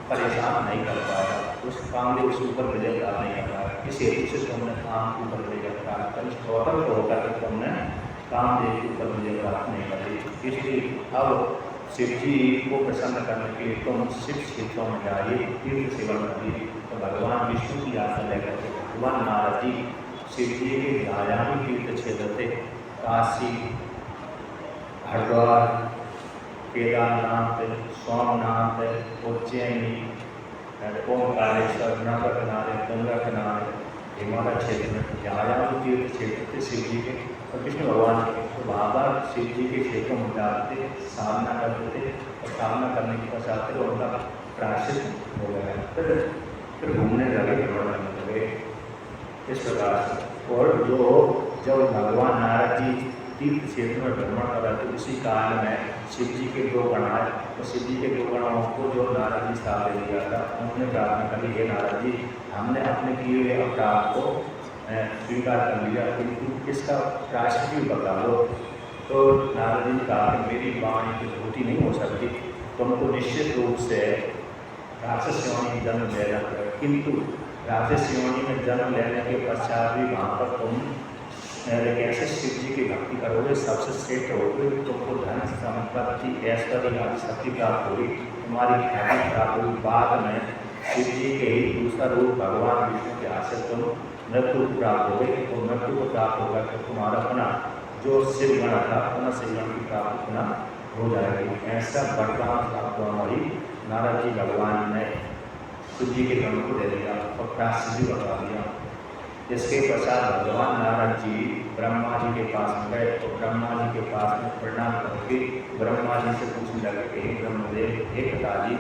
परेशान नहीं कर पाएगा, उस कामदेव उसके ऊपर विजय प्राप्त नहीं कर पाएगा। इस हेतु से तुमने काम के ऊपर विजय प्राप्त कर, स्वतंत्र होकर के तुमने कामदेव के ऊपर विजय प्राप्त नहीं करी। इसलिए अब शिव जी को प्रसन्न करने के लिए तुम शिव क्षेत्रों में जाइए, तीर्थ सेवन करिए। तो भगवान विष्णु की आशा लेकर के भगवान नारद जी शिव जी के ध्यायामी तीर्थ क्षेत्र थे। काशी, हरिद्वार, केदारनाथ, सोमनाथ, उज्जैनी, ओंकारेश्वर, नर्मदा किनारे, गंगा किनारे, हिमालय क्षेत्र में ध्यायामी तीर्थ क्षेत्र थे शिव जी के और विष्णु भगवान के। तो बार शिव जी के क्षेत्रों में जाते थे, साधना करते थे और साधना करने के पश्चात उनका प्रायश्चित हो गया। फिर घूमने लगे, भ्रमण करने लगे इस प्रकार से। और जो जब भगवान नारद जी तीर्थ क्षेत्र में भ्रमण कर रहे थे, उसी काल में शिव जी के दो गण आए। तो शिव जी के दो गणों को जो नारद जी साथ ले लिया था, उन्होंने प्रार्थना करी, हे नारद जी, हमने अपने किए हुए अपराध को स्वीकार कर लिया, किंतु इसका प्रायश्चित भी बता दो। तो नारद जी ने कहा कि मेरी वाणी की झूठी नहीं हो सकती, तुमको निश्चित रूप से राक्षस योनि में जन्म लेना पड़ेगा, किंतु राक्षस योनि में जन्म लेने के पश्चात भी वहाँ पर तुम कैसे शिव जी की भक्ति करोगे, सबसे श्रेष्ठ होगे, तुमको धन संपत्ति ऐश्वर्य आदि शक्ति प्राप्त होगी, तुम्हारी ख्याति प्राप्त होगी। बाद में शिव जी के ही दूसरा रूप भगवान विष्णु के हाथ से तुम मृत्यु प्राप्त होगे। तो मृत्यु को प्राप्त होगा तो तुम्हारा पुनः जो शिव गण था, पुनः शिव गण की प्राप्ति पुनः हो जाएगी। ऐसा वरदान प्राप्त हमारी नारद जी भगवान ने शिव जी के गण को दे दिया और प्रायश्चित भी बता दिया। इसके पश्चात भगवान नारद जी ब्रह्मा जी के पास में गए। तो ब्रह्मा जी के पास में प्रणाम करके ब्रह्मा जी से पूछने लगे कि हे ब्रह्मदेव, हे पिताजी,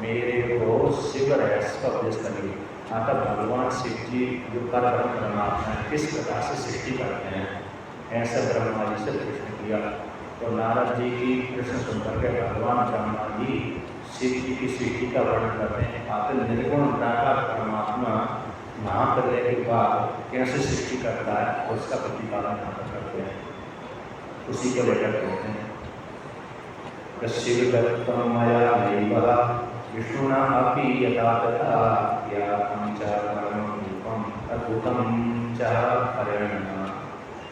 मेरे को शिव रहस्य का उपदेश करिए। तब भगवान शिव जी जो परम परमात्मा है, किस प्रकार से सृष्टि करते हैं, ऐसा ब्रह्मा जी से प्रश्न किया। तो नारद जी की प्रश्न सुनकर के भगवान ब्रह्मा जी शिव जी की सृष्टि का वर्णन करते हैं। आखिर निर्गुण निराकार परमात्मा महाप्रलय के बाद कैसे सृष्टि करता है और उसका प्रतिपादन यहाँ पर करते हैं, उसी को लेकर कहते हैं। शिव दत्तम मया नैव विष्णुना अपि यथा तथा ज्ञातं च परमं रूपम् अद्भुतं च परिणमः।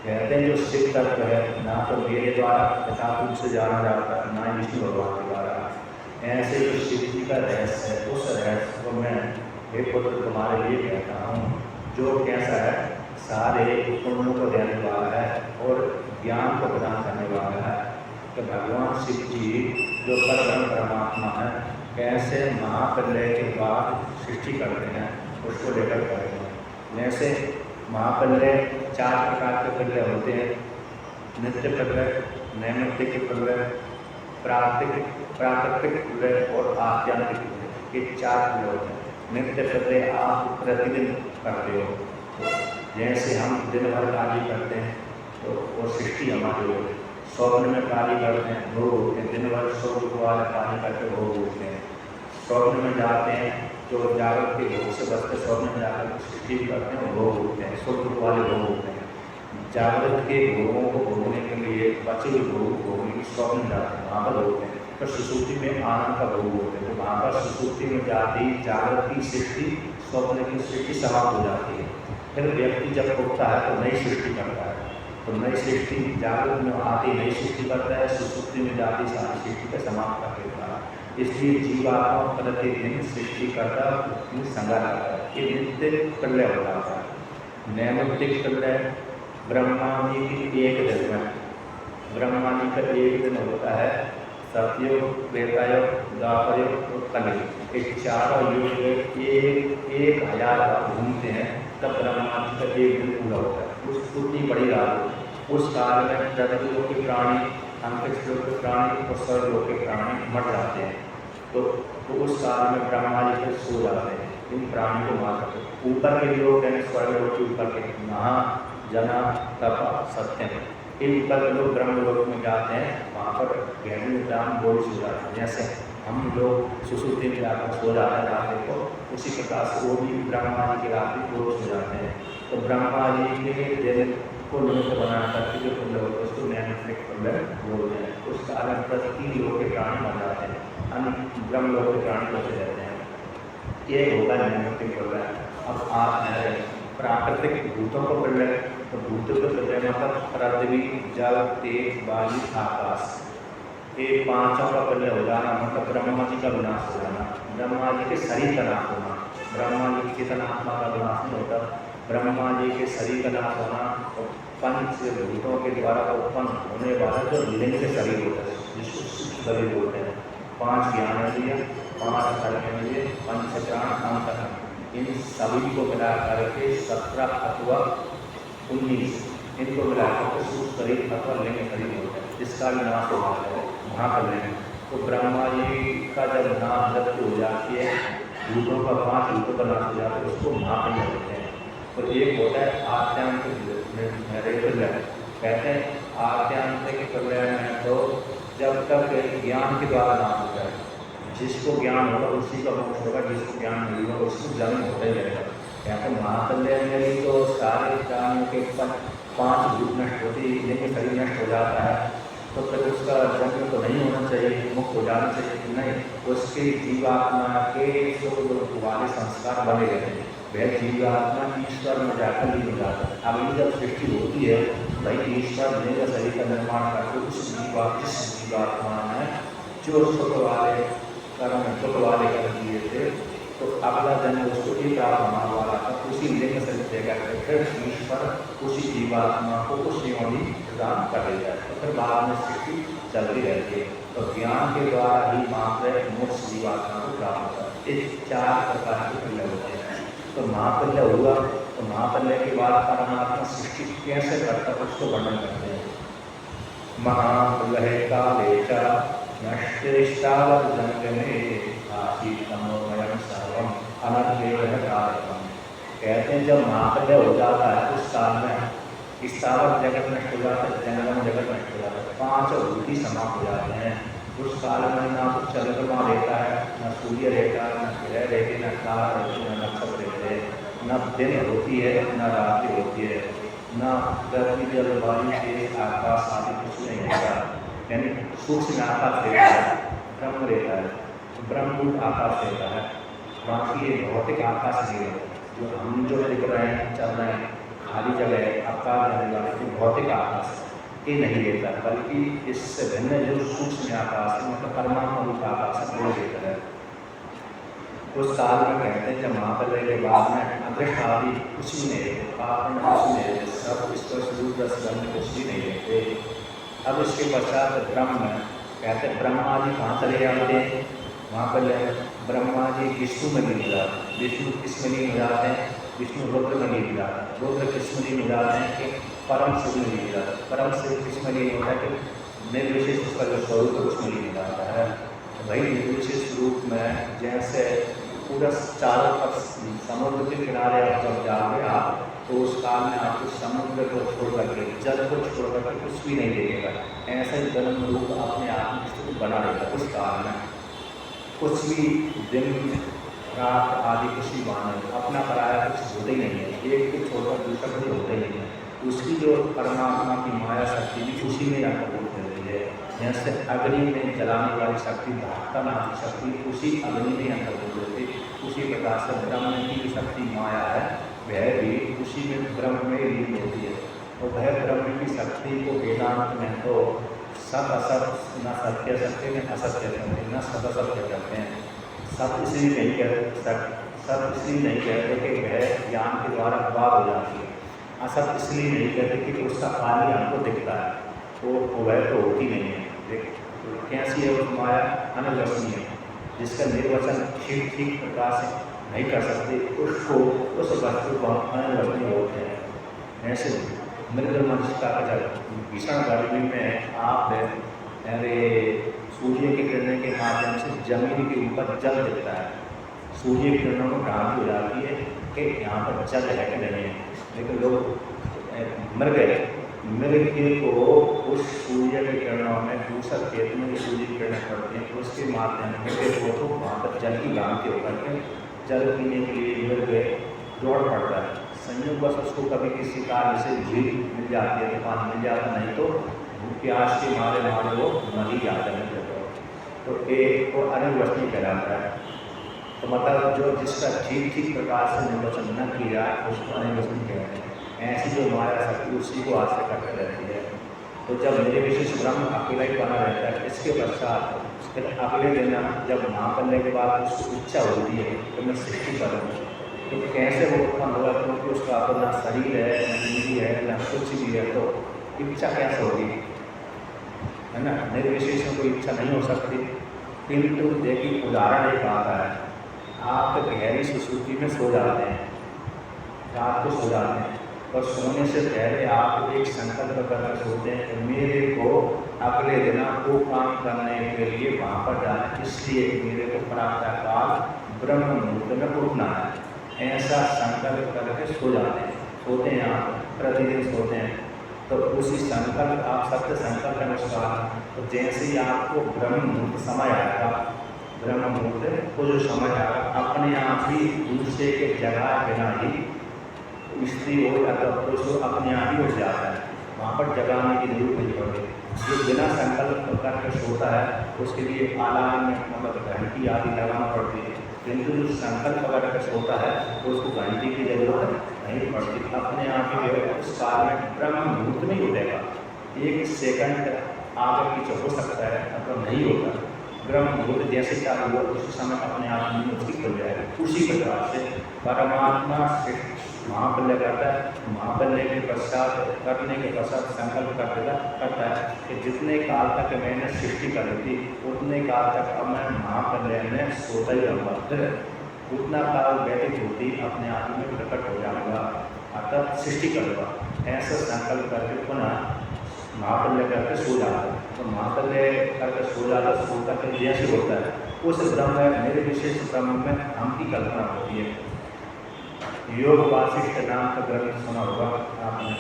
कहते हैं जो शिव तत्व है, ना तो मेरे द्वारा यथार्थ रूप से जाना जाता है, ना ही विष्णु भगवान के द्वारा। ऐसे जो शिव जी का रहस्य है, उस रहस्य को मैं हे पुत्र तुम्हारे लिए कहता हूँ, जो कैसा है, सारे पुण्यों को देने वाला है और ज्ञान को प्रदान करने वाला है। कि भगवान शिव जी जो परम परमात्मा है, कैसे महाप्रलय के बाद सृष्टि करते हैं, उसको लेकर करते हैं। जैसे महाप्रलय 4 प्रकार के प्रलय होते हैं, नित्य प्रलय, नैमित्तिक प्रलय, प्राकृतिक प्रलय और आत्यांतिक प्रलय। ये 4 प्रलय होते हैं। नित्य प्रलय आप प्रतिदिन करते हो, जैसे हम दिन भर कार्य करते हैं तो वो सृष्टि हमारी हो। स्वप्न में कार्य करते हैं, भोग होते हैं, दिन भर सोच वाले कार्य करके भोग होते हैं। स्वप्न में जाते हैं जो जागृत के भोग से बचते, स्वप्न में जाकर सृष्टि करते हैं, भोग होते हैं, सुख वाले भोग होते हैं। जागृत के भोगों को भोगने के लिए बचे हुए भोग भोगने के स्वप्न जाते हैं, वहाँ पर होते हैं। तो सुसुप्ति में आनंद का भोग होते हैं, तो वहाँ पर सुसुप्ति में जाती जागृत की सृष्टि, स्वप्न की सृष्टि समाप्त हो जाती है। फिर व्यक्ति जब उठता है तो नई सृष्टि करता है, तो नई सृष्टि जागृत में आती नई सृष्टि करता है, सुसुप्ति में जाती सारी सृष्टि का समाप्त कर देता है। इसलिए जीवात्मा प्रतिदिन सृष्टि करता संगा करता है, ये नित्य प्रलय हो जाता है। नैमित्तिक प्रलय ब्रह्मा जी की एक दिन में, ब्रह्मा जी का एक दिन होता है सतयुग, त्रेतायुग, द्वापरयुग और कलयुग। ये चारों युग एक 1000 बार घूमते हैं, तब ब्रह्मा जी का एक दिन पूरा होता है। उतनी बड़ी रात, उस काल में पृथ्वी लोक के प्राणी, अंतरिक्ष लोक के प्राणी और स्वर्ग लोक के प्राणी मर जाते हैं। तो उस काल में ब्रह्मा जी फिर सो जाते हैं, इन प्राणी को मार करते। ऊपर के लोग हैं स्वर्ग लोक के ऊपर के, महा जना तप सत्यम, इन ऊपर के लोग ब्रह्म लोक में जाते हैं, वहाँ पर गहरी निद्राम बोल सो जाते हैं। जैसे हम लोग सुसुप्ति में जाकर सो जाते हैं रात को, उसी प्रकार से वो भी ब्रह्मा जी की रात को बोल सो जाते हैं। तो ब्रह्मा जी के दिन को निमित्त बना करके जो पुण्य होते हैं उसको नैमित्तिक पुण्य बोलते हैं। उस कारण प्रति लोक के प्राणी मर जाते हैं, अन्य ब्रह्म लोक के प्राणी बचे रहते हैं। ये होगा नैमित्तिक पुण्य। अब आप प्राकृतिक भूतों को प्रलय, तो भूतों को प्रलय मतलब पृथ्वी, जल, तेज, वायु, आकाश, ये पांचों का प्रलय हो जाना, मतलब ब्रह्मा जी का विनाश हो जाना, ब्रह्मा जी के शरीर का नाश होना। ब्रह्मा जी की चेतन आत्मा का विनाश नहीं होता, ब्रह्मा जी के शरीर का नाश होना और पंच भूतों के द्वारा उत्पन्न होने वाला जो लिंग के शरीर होता है, जिसको सूक्ष्म शरीर बोलते हैं। 5 ज्ञानेंद्रिय, 5 कर्मेंद्रिय, पंच प्राण, अंतःकरण, इन सभी को मिला करके 17 अथवा 19 इनको मिलाकर के सूक्ष्म शरीर अथवा लिंग शरीर होता है, जिसका भी नाश हो जाता है महाकल्याण। तो ब्रह्मा जी का जब नाश मृत्यु हो जाती है, भूतों का 5 भूतों का नाश हो जाता है, उसको महाकल्याण होते हैं। और एक होता है आत्यांतिक प्रलय, कहते हैं आत्यांतिक प्रलय में तो जब तक ज्ञान के द्वारा नाश होता है, जिसको ज्ञान होगा उसी का मोक्ष होगा, जिसको ज्ञान नहीं होगा उसको जन्म होता ही रहेगा। कहते हैं महाकल्याण में भी तो सारे प्राणियों के 5 भूत नष्ट होते ही लिंग शरीर नष्ट हो जाता है, तो फिर उसका जन्म तो नहीं होना चाहिए, मुक्त हो जाना चाहिए कि नहीं, उसके जीवात्मा के जो वाले संस्कार बने रहते हैं, वह जीवात्मा ईश्वर में जाकर लीन हो जाता है। अगली जब सृष्टि होती है, भाई ईश्वर लिंग शरीर का निर्माण करके उस जीवात्मा में जो सुख वाले कर्म दिए थे, तो अगला जन्म उसको एक होना वाला था, उसी लिंग शरीर देगा फिर ईश्वर उसी जीवात्मा को उस योनि प्रदान कर देता है। तो फिर बाद में सृष्टि चलती रहती है। तो ज्ञान के द्वारा ही मात्र मोक्ष जीवात्मा को प्राप्त होता है। इस 4 प्रकार के प्रलय होते हैं। तो महाप्रलय हुआ, तो महाप्रलय के बाद परमात्मा सृष्टि कैसे करता है उसको वर्णन करते हैं। महाप्रलय काले च नष्टेष्टावत् जंगमे आसीतमोमयं सर्वं अनर्थेन कारकम्। कहते हैं जब महाप्रलय हो जाता है उस काल में स्थावर जगत नष्ट हो जाता है, जंगम जगत नष्ट हो जाता है, 5 भूत ही समाप्त हो जाते हैं। उस काल में ना कुछ चंद्रमा रहता है, न सूर्य रहता है, न ग्रह रहते, न तारा रहते, न नक्षत्र रहते, न दिन होती है, न रात्रि होती है, न गर्मी जल वायु से आकाश आदि कुछ नहीं होता। यानी सूक्ष्म आकाश रहता है, ब्रह्म रहता है, ब्रह्मभूत आकाश रहता है, बाकी ये भौतिक आकाश नहीं है। जो हम जो दिख रहे हैं, चल रहे हैं, खाली जगह है, आकाश रहने वाले जो भौतिक आकाश ये नहीं रहता, बल्कि इससे भिन्न जो सूक्ष्म आकाश है, मतलब परमात्मा रूप आकाश है, वो रहता है। उस काल में कहते हैं जब महाप्रलय के बाद में अदृष्ट आदि कुछ भी नहीं रहते, पापण कुछ नहीं रहते, सब स्पर्श रूप रस गंध कुछ भी नहीं रहते। अब इसके पश्चात ब्रह्म कहते हैं ब्रह्मा जी कहाँ चले जाते हैं महाप्रलय? ब्रह्मा जी विष्णु में लीन हो जाते हैं। विष्णु किस में लीन हो जाते हैं? विष्णु रुद्र में लीन हो जाते हैं। रुद्र किस में लीन हो जाते हैं? कि परम शिव में लीन हो जाता है। परम शिव किस में लीन होता है? कि निर्विशेष उसका जो स्वरूप है उसमें लीन हो जाता है। वही निर्विशेष रूप में जैसे पूरा चारों तरफ समुद्र के किनारे आप जब जाओगे आप, तो उस काल में आपको समुद्र को छोड़ करके, जल को छोड़ करके कुछ भी नहीं देखेगा। ऐसा ही जन्म रूप अपने आप में स्थिति बना रहता है। उस काल में कुछ भी दिन रात आदि कुछ भी मान अपना पराया कुछ होता ही नहीं है। एक को छोड़कर दूसरा कुछ होता ही नहीं है। उसकी जो परमात्मा की माया शक्ति भी उसी में अंतर्भूत रहती है। जैसे अग्नि में जलाने वाली शक्ति, धात्ता नाम शक्ति उसी अग्नि में अंतर्भूत रहती है। उसी प्रकार से ब्रह्म की जो शक्ति माया है वह भी उसी में ब्रह्म में लीन होती है। तो वह ब्रह्म की शक्ति को वेदांत में तो सत असत, न सत्य सत्य में असत्य कहते हैं, न सत असत्य कहते हैं। सब इसलिए नहीं कहते, सब इसलिए नहीं कहते कि वह ज्ञान के द्वारा बात हो जाती है। असत इसलिए नहीं कहते कि उसका कार्य हमको दिखता है, तो वह तो होती नहीं है। कैसी है उस माया? अनवचनीय है, जिसका निर्वचन ठीक प्रकार से नहीं कर सकते, उसको उस वस्तु को अनवचनीय बोलते हैं। ऐसे मृगमंशिका का जब भीषण गर्मी में आप अरे सूर्य की किरणों के माध्यम से जमीन के ऊपर जल दिखता है, सूर्य की किरणों में भ्रांति हो जाती है कि यहाँ पर जल है कि नहीं है। लेकिन लोग मृग को उस सूर्य की किरणों में दूसरा खेत में जो सूर्य की किरणें पड़ती हैं उसके माध्यम से वो वहाँ पर जल की भ्रांति होकर के जल पीने के लिए मृग दौड़ पड़ता है। संयोग बस उसको कभी किसी कारण से झील मिल जाती है, पानी मिल जाता, नहीं तो प्यास के मारे वो मर ही जाता है। तो एक को अनिर्वचनीय कहलाता है। तो मतलब जो जिसका ठीक प्रकार से निर्वचन न किया जाए उसको अनिर्वचनीय कहते हैं। ऐसी जो माया शक्ति उसी को आश्रय करके रहती है। तो जब मेरे विशेष ब्रह्म अकेला ही बना रहता है, इसके पश्चात फिर अगले दिन जब महाप्रलय के बाद उसकी इच्छा होती है तो मैं सृष्टि करूँ, तो कैसे वो उत्पन्न होगा, क्योंकि उसका अपना शरीर है, न इंद्रिय है, न कुछ भी है, तो इच्छा कैसे होगी, है ना। निर्विशेष में कोई इच्छा नहीं हो सकती। किंतु देखिए उदाहरण एक आता है, आप गहरी सुसुप्ति में सो जाते हैं, रात को सो जाते हैं, और सोने से पहले आप एक संकल्प करके सोते हैं कि मेरे को अगले दिन वो काम करने के लिए वहाँ पर जाना है, इसलिए मेरे को प्रातःकाल ब्रह्म मुहूर्त में उठना है। ऐसा संकल्प करके सो जाते हैं, सोते हैं आप प्रतिदिन सोते हैं, तो उसी संकल्प आप सत्य संकल्प के अनुसार, तो जैसे ही आपको ब्रह्म मुहूर्त समय आएगा, ब्रह्म मुहूर्त को जो समय आएगा, अपने आप ही दूसरे के जगह बिना ही स्त्री हो या तो पुरुष हो अपने आप ही उठ जाता है, वहाँ पर जगाने की जरूरत नहीं पड़ती। जो बिना संकल्प करके सोता है उसके लिए अलार्म मतलब घंटी आदि लगाना पड़ती है, किंतु जो संकल्प करके सोता है तो उसको घंटी की जरूरत नहीं पड़ती, अपने आप ही उस काल में ब्रह्म मुहूर्त में उठेगा। एक सेकंड आगे पीछे हो सकता है, मतलब नहीं होता। ब्रह्म मुहूर्त जैसे चालू हुआ उसी समय अपने आप में उसकी खुल जाएगा। उसी प्रकार से परमात्मा से महाबल्य करता है, महाबल्य के पश्चात करने के पश्चात संकल्प करता है कि जितने काल तक मैंने सृष्टि कर ली थी उतने काल तक अब मैं महाबल्य में सोता ही रहूँगा, फिर उतना काल व्यतीत होती अपने आप में प्रकट हो जाऊँगा, अर्थात सृष्टि करूँगा। ऐसा संकल्प करके पुनः महाबल्य करके सो जाता है, तो महाबल्य करके सो जाता, सो करके जैसे होता है उस ब्रह्म मेरे विशेष ब्रह्म में हम की कल्पना होती है। योग वासिष्ठ नाम का ग्रंथ सुना होगा आपने,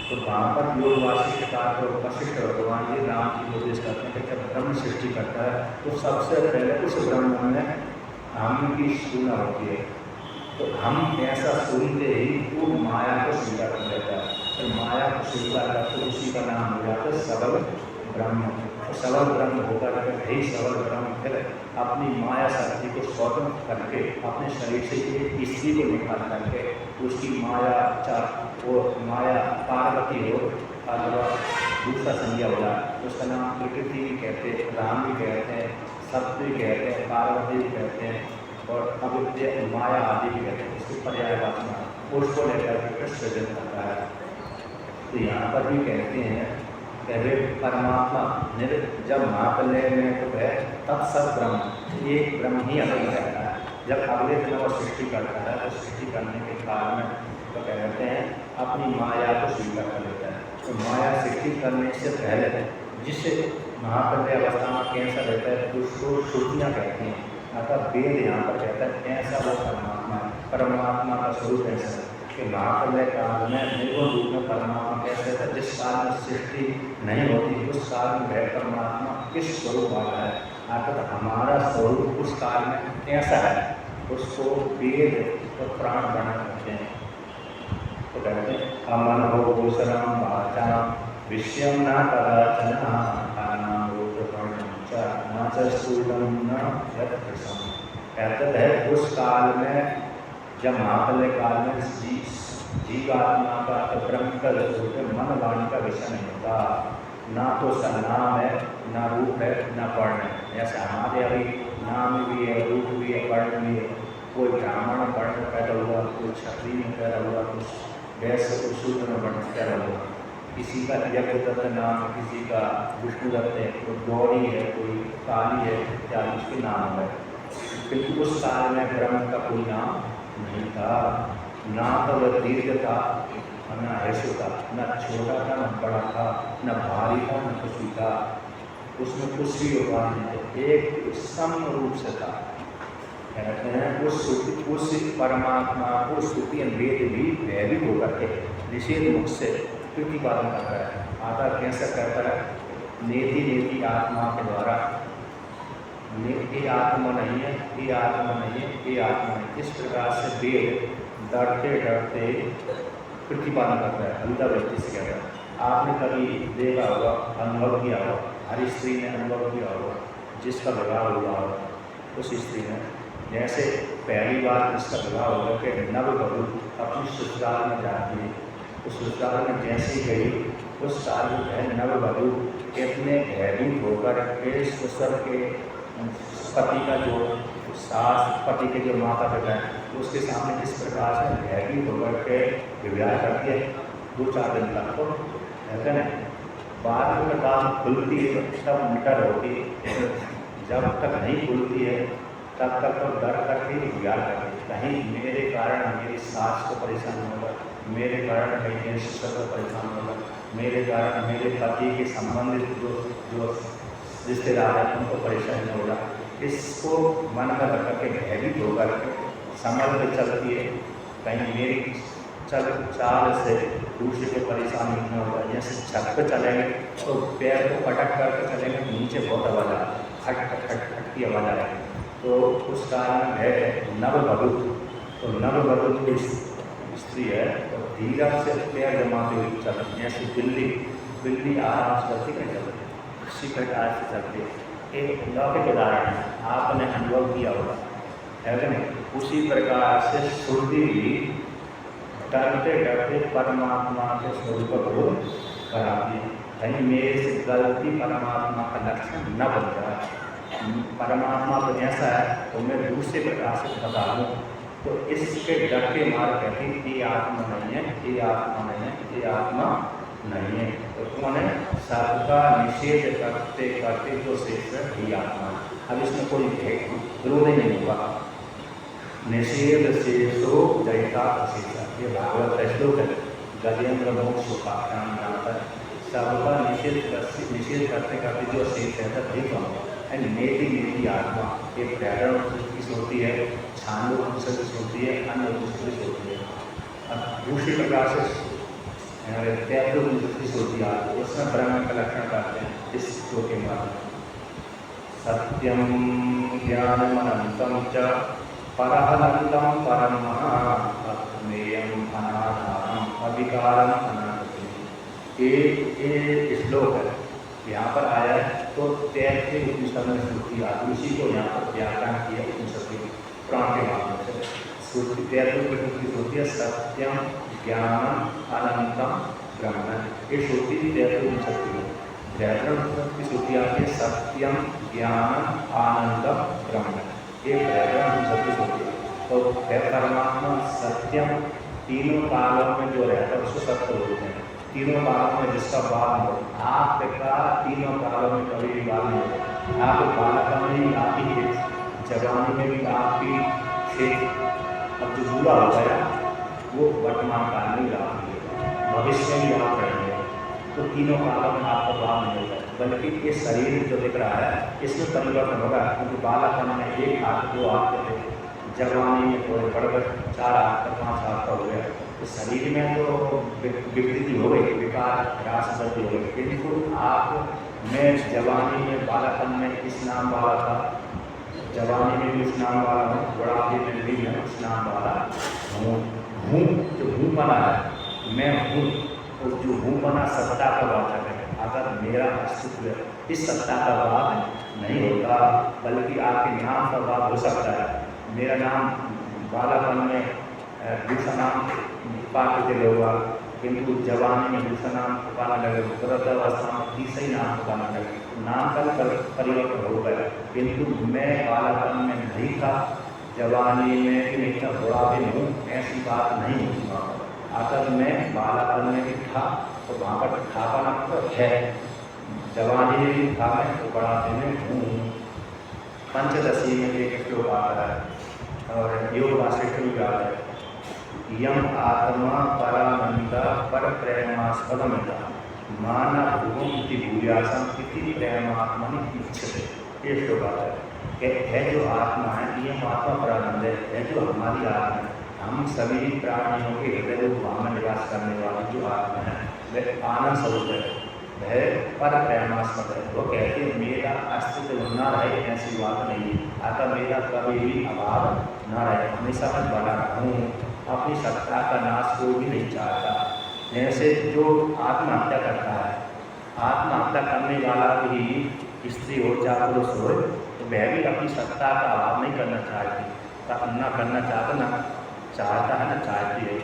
तो वहाँ पर योग वासिष्ठ का तो वशिष्ठ भगवान जी राम जी को उपदेश करते हैं कि जब ब्रह्म सृष्टि करता है तो सबसे पहले उस ब्रह्म में हम की सूचना होती है, तो हम ऐसा सुनते ही वो माया को स्वीकार कर लेता है, तो माया को स्वीकार करके उसी का नाम हो जाता है सबल ब्रह्म। तो सबल ब्रह्म होकर वही सबल ब्रह्म फिर अपनी माया शक्ति को स्वतंत्र करके अपने शरीर से एक स्त्री को निकाल करके उसकी माया वो माया पार्वती हो अथवा दूसरा संज्ञा हो जाए, उसका नाम प्रकृति भी कहते हैं, राम भी कहते हैं, सत्य भी कहते हैं, पार्वती भी कहते हैं, और अविद्या माया आदि भी कहते हैं। इसके पर्यायवाचक उसको लेकर के सृजन करता है। तो यहाँ पर भी कहते हैं पहले परमात्मा जब महाप्रलय में तो वह तत्सत ब्रह्म एक ब्रह्म ही अलग रहता है, जब अगले दिन वह सृष्टि करता है तो सृष्टि करने के काल में तो कहते हैं अपनी माया को स्वीकार कर लेता है। तो माया सृष्टि करने से पहले जिस महाप्रलय अवस्था में कैसा रहता है उसको श्रुतियाँ कहती हैं, अर्थात वेद यहाँ पर कहता है ऐसा वो परमात्मा है। परमात्मा का स्वरूप ऐसा है कि महाप्रलय काल में निर्गुण रूप में परमात्मा कैसे था, जिस काल में सृष्टि नहीं होती उस काल में वह परमात्मा किस स्वरूप वाला है, अर्थात हमारा स्वरूप उस काल में कैसा है, उसको वेद और प्राण बना करते हैं। तो कहते हैं अमन हो गोचरम वाचा विषयम न कदाचन कहते हैं उस काल में जब महाप्रलय काल में जीवात्मा का ब्रह्म का मन वाणी का विषय नहीं होता, ना तो उसका नाम है, ना रूप है, ना वर्ण है। जैसे हमारे अभी नाम भी है, रूप भी है, वर्ण भी है, कोई ब्राह्मण वर्ण पैदा हुआ, कोई क्षत्रिय में पैदा हुआ, कुछ वैश्य कोई शूद्र में वर्ण पैदा हुआ, किसी का यज्ञदत्त नाम, किसी का विष्णुदत्त है, कोई गौरी है, कोई काली है इत्यादि उसके नाम है। क्योंकि उस काल में ब्रह्म का कोई नाम नहीं था, ना तो वह दीर्घ था, न ऐसे था, न छोटा था, न बड़ा था, न भारी था, न कुछ था, उसमें कुछ भी उपाधि नहीं थे, एक सम रूप से था। कहते हैं उस परमात्मा को श्रुति वेद भी भयभीत होकर के निषेध मुख से प्रतिपादन करता है। आता कैसे करता है, नेति नेति आत्मा के द्वारा, ये आत्मा नहीं है, ये आत्मा नहीं है, ये आत्मा नहीं, इस प्रकार से वेद डरते डरते प्रतिपादन करता है, अंधा व्यक्ति से कहता है। आपने कभी देखा होगा, अनुभव किया होगा, हर स्त्री ने अनुभव किया होगा, जिसका विवाह हुआ हो उस स्त्री ने, जैसे पहली बार जिसका विवाह होगा कि नव बहू अपनी ससुराल में जाती है, उस ससुराल में जैसे ही गई उस साल में नव बहू कितने भयभीत होकर के ससुर के पति का जो सास पति के जो माता पिता हैं उसके सामने किस प्रकार से भयभीत होकर के विवाह करती है 2-4 दिन तक, तो कहते हैं बाद में बात खुलती है तब निकट होती है, जब तक नहीं खुलती है तब तक तो डर करके विवाह करती है। कहीं मेरे कारण मेरी सास को परेशान होगा, मेरे कारण कहीं मेरे शिक्षक को परेशान होगा, मेरे कारण मेरे पति के संबंधित जो रिश्तेदार हैं उनको परेशानी होगा। इसको मन में रख करके भयभीत होकर समझ में चलती है, कहीं मेरी चाल से दूसरे को परेशानी नहीं होगा। जैसे छत पर चलेंगे तो पैर को पटक करके चलेंगे तो नीचे बहुत आवाज़ आए, खट खट खट खट की आवाज़ आए, तो उस कारण है नववधू। तो नववधू जो स्त्री है तो धीरे से पैर जमाते हुए चलती, जैसे बिल्ली आराम से चलती नहीं चलती, उसी प्रकार से चलती है। एक लौकिक उदाहरण है, आपने अनुभव किया होगा, है कि नहीं? उसी प्रकार से श्रुति भी डरते डरते परमात्मा के स्वरूप को कराती है। कहीं मेरे से गलती परमात्मा का लक्षण न बन जाए, परमात्मा तो ऐसा है तो मैं दूसरे प्रकार से बता दूँ, तो इसके डर के मार कहती ये आत्मा नहीं है, ये आत्मा नहीं है, ये आत्मा नहीं है। तो उन्होंने सबका निषेध करते करते जो शेष है ये आत्मा है। अब इसमें कोई विरोध ही नहीं होगा। निषेध शेषो जयता शेष, ये भागवत का श्लोक है, गजेंद्र मोक्ष सुखाख्यान में आता है। सबका निषेध करते करते जो शेष है वही कौन है? मेरी मेरी आत्मा, ये प्रेरण किस होती है, छांदो किस होती है, अन्य किस होती है। अब दूसरी प्रकार से त्यागो किस होती है, उसमें ब्रह्म का लक्षण करते हैं इस श्लोक के माध्यम। सत्यम ज्ञानमनंतम च परहनंतम परम अज्ञेयम अनाधारम अविकारम अनागति। ये श्लोक है, यहाँ पर आया है तो तैतृय उपनिषद में श्रुति आती, उसी को यहाँ पर व्याख्यान किया उपनिषद के पुराण के माध्यम से। श्रुति तैतृय की श्रुति है सत्यम ज्ञानम अनंतम ब्रह्म, ये श्रुति तैतृय उपनिषद की है। व्याकरण की श्रुति आती है सत्यम ज्ञानम आनंदम ब्रह्म, ये व्याकरण की श्रुति है। तो परमात्मा सत्यम तीनों कालों में जो रहता है उसको सत्य बोलते हैं। तीनों कालों में जिसका बाल हो, आपका तीनों कालों में कभी भी बाल नहीं होता। आप बालक में भी आप ही थे, जवानी में भी आप ही थे, अब जो बूढ़ा हो गया वो वर्तमान काल में आप ही है, भविष्य में भी आप रहेंगे। तो तीनों कालों में आपका बाल नहीं होगा, बल्कि ये शरीर जो दिख रहा है इसमें परिवर्तन होगा। क्योंकि बालकपन में 1 हाथ 2 हाथ थे, जवानी में थोड़े बढ़कर 4 हाथ 5 हाथ का हो गया। तो शरीर में तो विकृति हो गई, विकार रास वृद्धि हो गई, किंतु आप मैं जवानी में बालकपन में इस नाम वाला था, जवानी में भी उस नाम वाला हूँ, बुढ़ापे में भी मैं उस नाम वाला हूँ। जो हूँ बना है मैं हूँ, और जो हूँ बना सत्ता का वाचक है। अगर मेरा अस्तित्व इस सत्ता का भाव नहीं होता, बल्कि आपके नाम का भाव हो सकता है। मेरा नाम बालापन में दूसरा नाम पाते थे लोग, किंतु जवानी में दूसरा नाम पुकारा लगे, वृद्धावस्था में तीसरा ही नाम पुकारा लगे, नाम का परिवर्तन हो गया। किंतु मैं बालापन में नहीं था, जवानी में भी नहीं था, बुढ़ापे में हूँ, ऐसी बात नहीं होती वहाँ पर। अगर मैं बालापन में भी था तो वहाँ पर ठापना तो है, जवानी में भी था मैं तो बुढ़ापे में हूँ। पंचदशी में एक श्लोक आता है और योग वासिष्ठ में आता है, यम आत्मा परानंदा पर प्रेमास्पदमिता माना भूमि भूयासम इति प्रेमात्मनि इच्छते। ये श्लोक आता है जो आत्मा है, ये आत्मा परानंद है जो हमारी आत्मा है। हम सभी प्राणियों के हृदय भाव में निवास करने वाली जो आत्मा है वह आनंद स्वरूप है, वह पर प्रेमास्पद है। वो कहते हैं मेरा अस्तित्व न रहे ऐसी बात नहीं, अतः मेरा कभी भी अभाव न रहे, हमेशा मैं बना रहूँ, अपनी सत्ता का नाश कोई भी नहीं चाहता। जैसे जो आत्महत्या करता है, आत्महत्या करने वाला भी स्त्री हो चाहे पुरुष हो, तो वह भी अपनी सत्ता का अभाव नहीं करना चाहती, ना करना चाहता है ना चाहती है।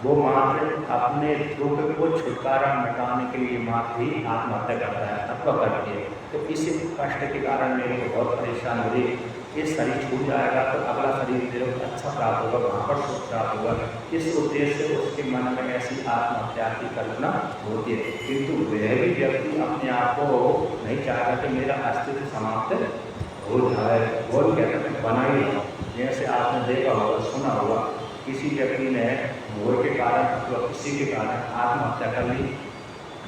वो मात्र अपने दुख को छुटकारा मिटाने के लिए मात्र ही आत्महत्या करता है अथवा करती है। तो इसी कष्ट के कारण मेरे को बहुत परेशान हो रही, ये शरीर छूट जाएगा तो अगला शरीर जो अच्छा प्राप्त होगा, वहाँ पर सुख प्राप्त होगा। इस उद्देश्य से उसके मन में ऐसी आत्महत्या की कल्पना होती है। किंतु वह भी व्यक्ति अपने आप को नहीं चाहता कि मेरा अस्तित्व समाप्त हो जाए, वो कहते हैं बना ही रहो। जैसे आपने देखा होगा, सुना होगा, किसी व्यक्ति ने भोर के कारण अथवा किसी के कारण आत्महत्या कर ली,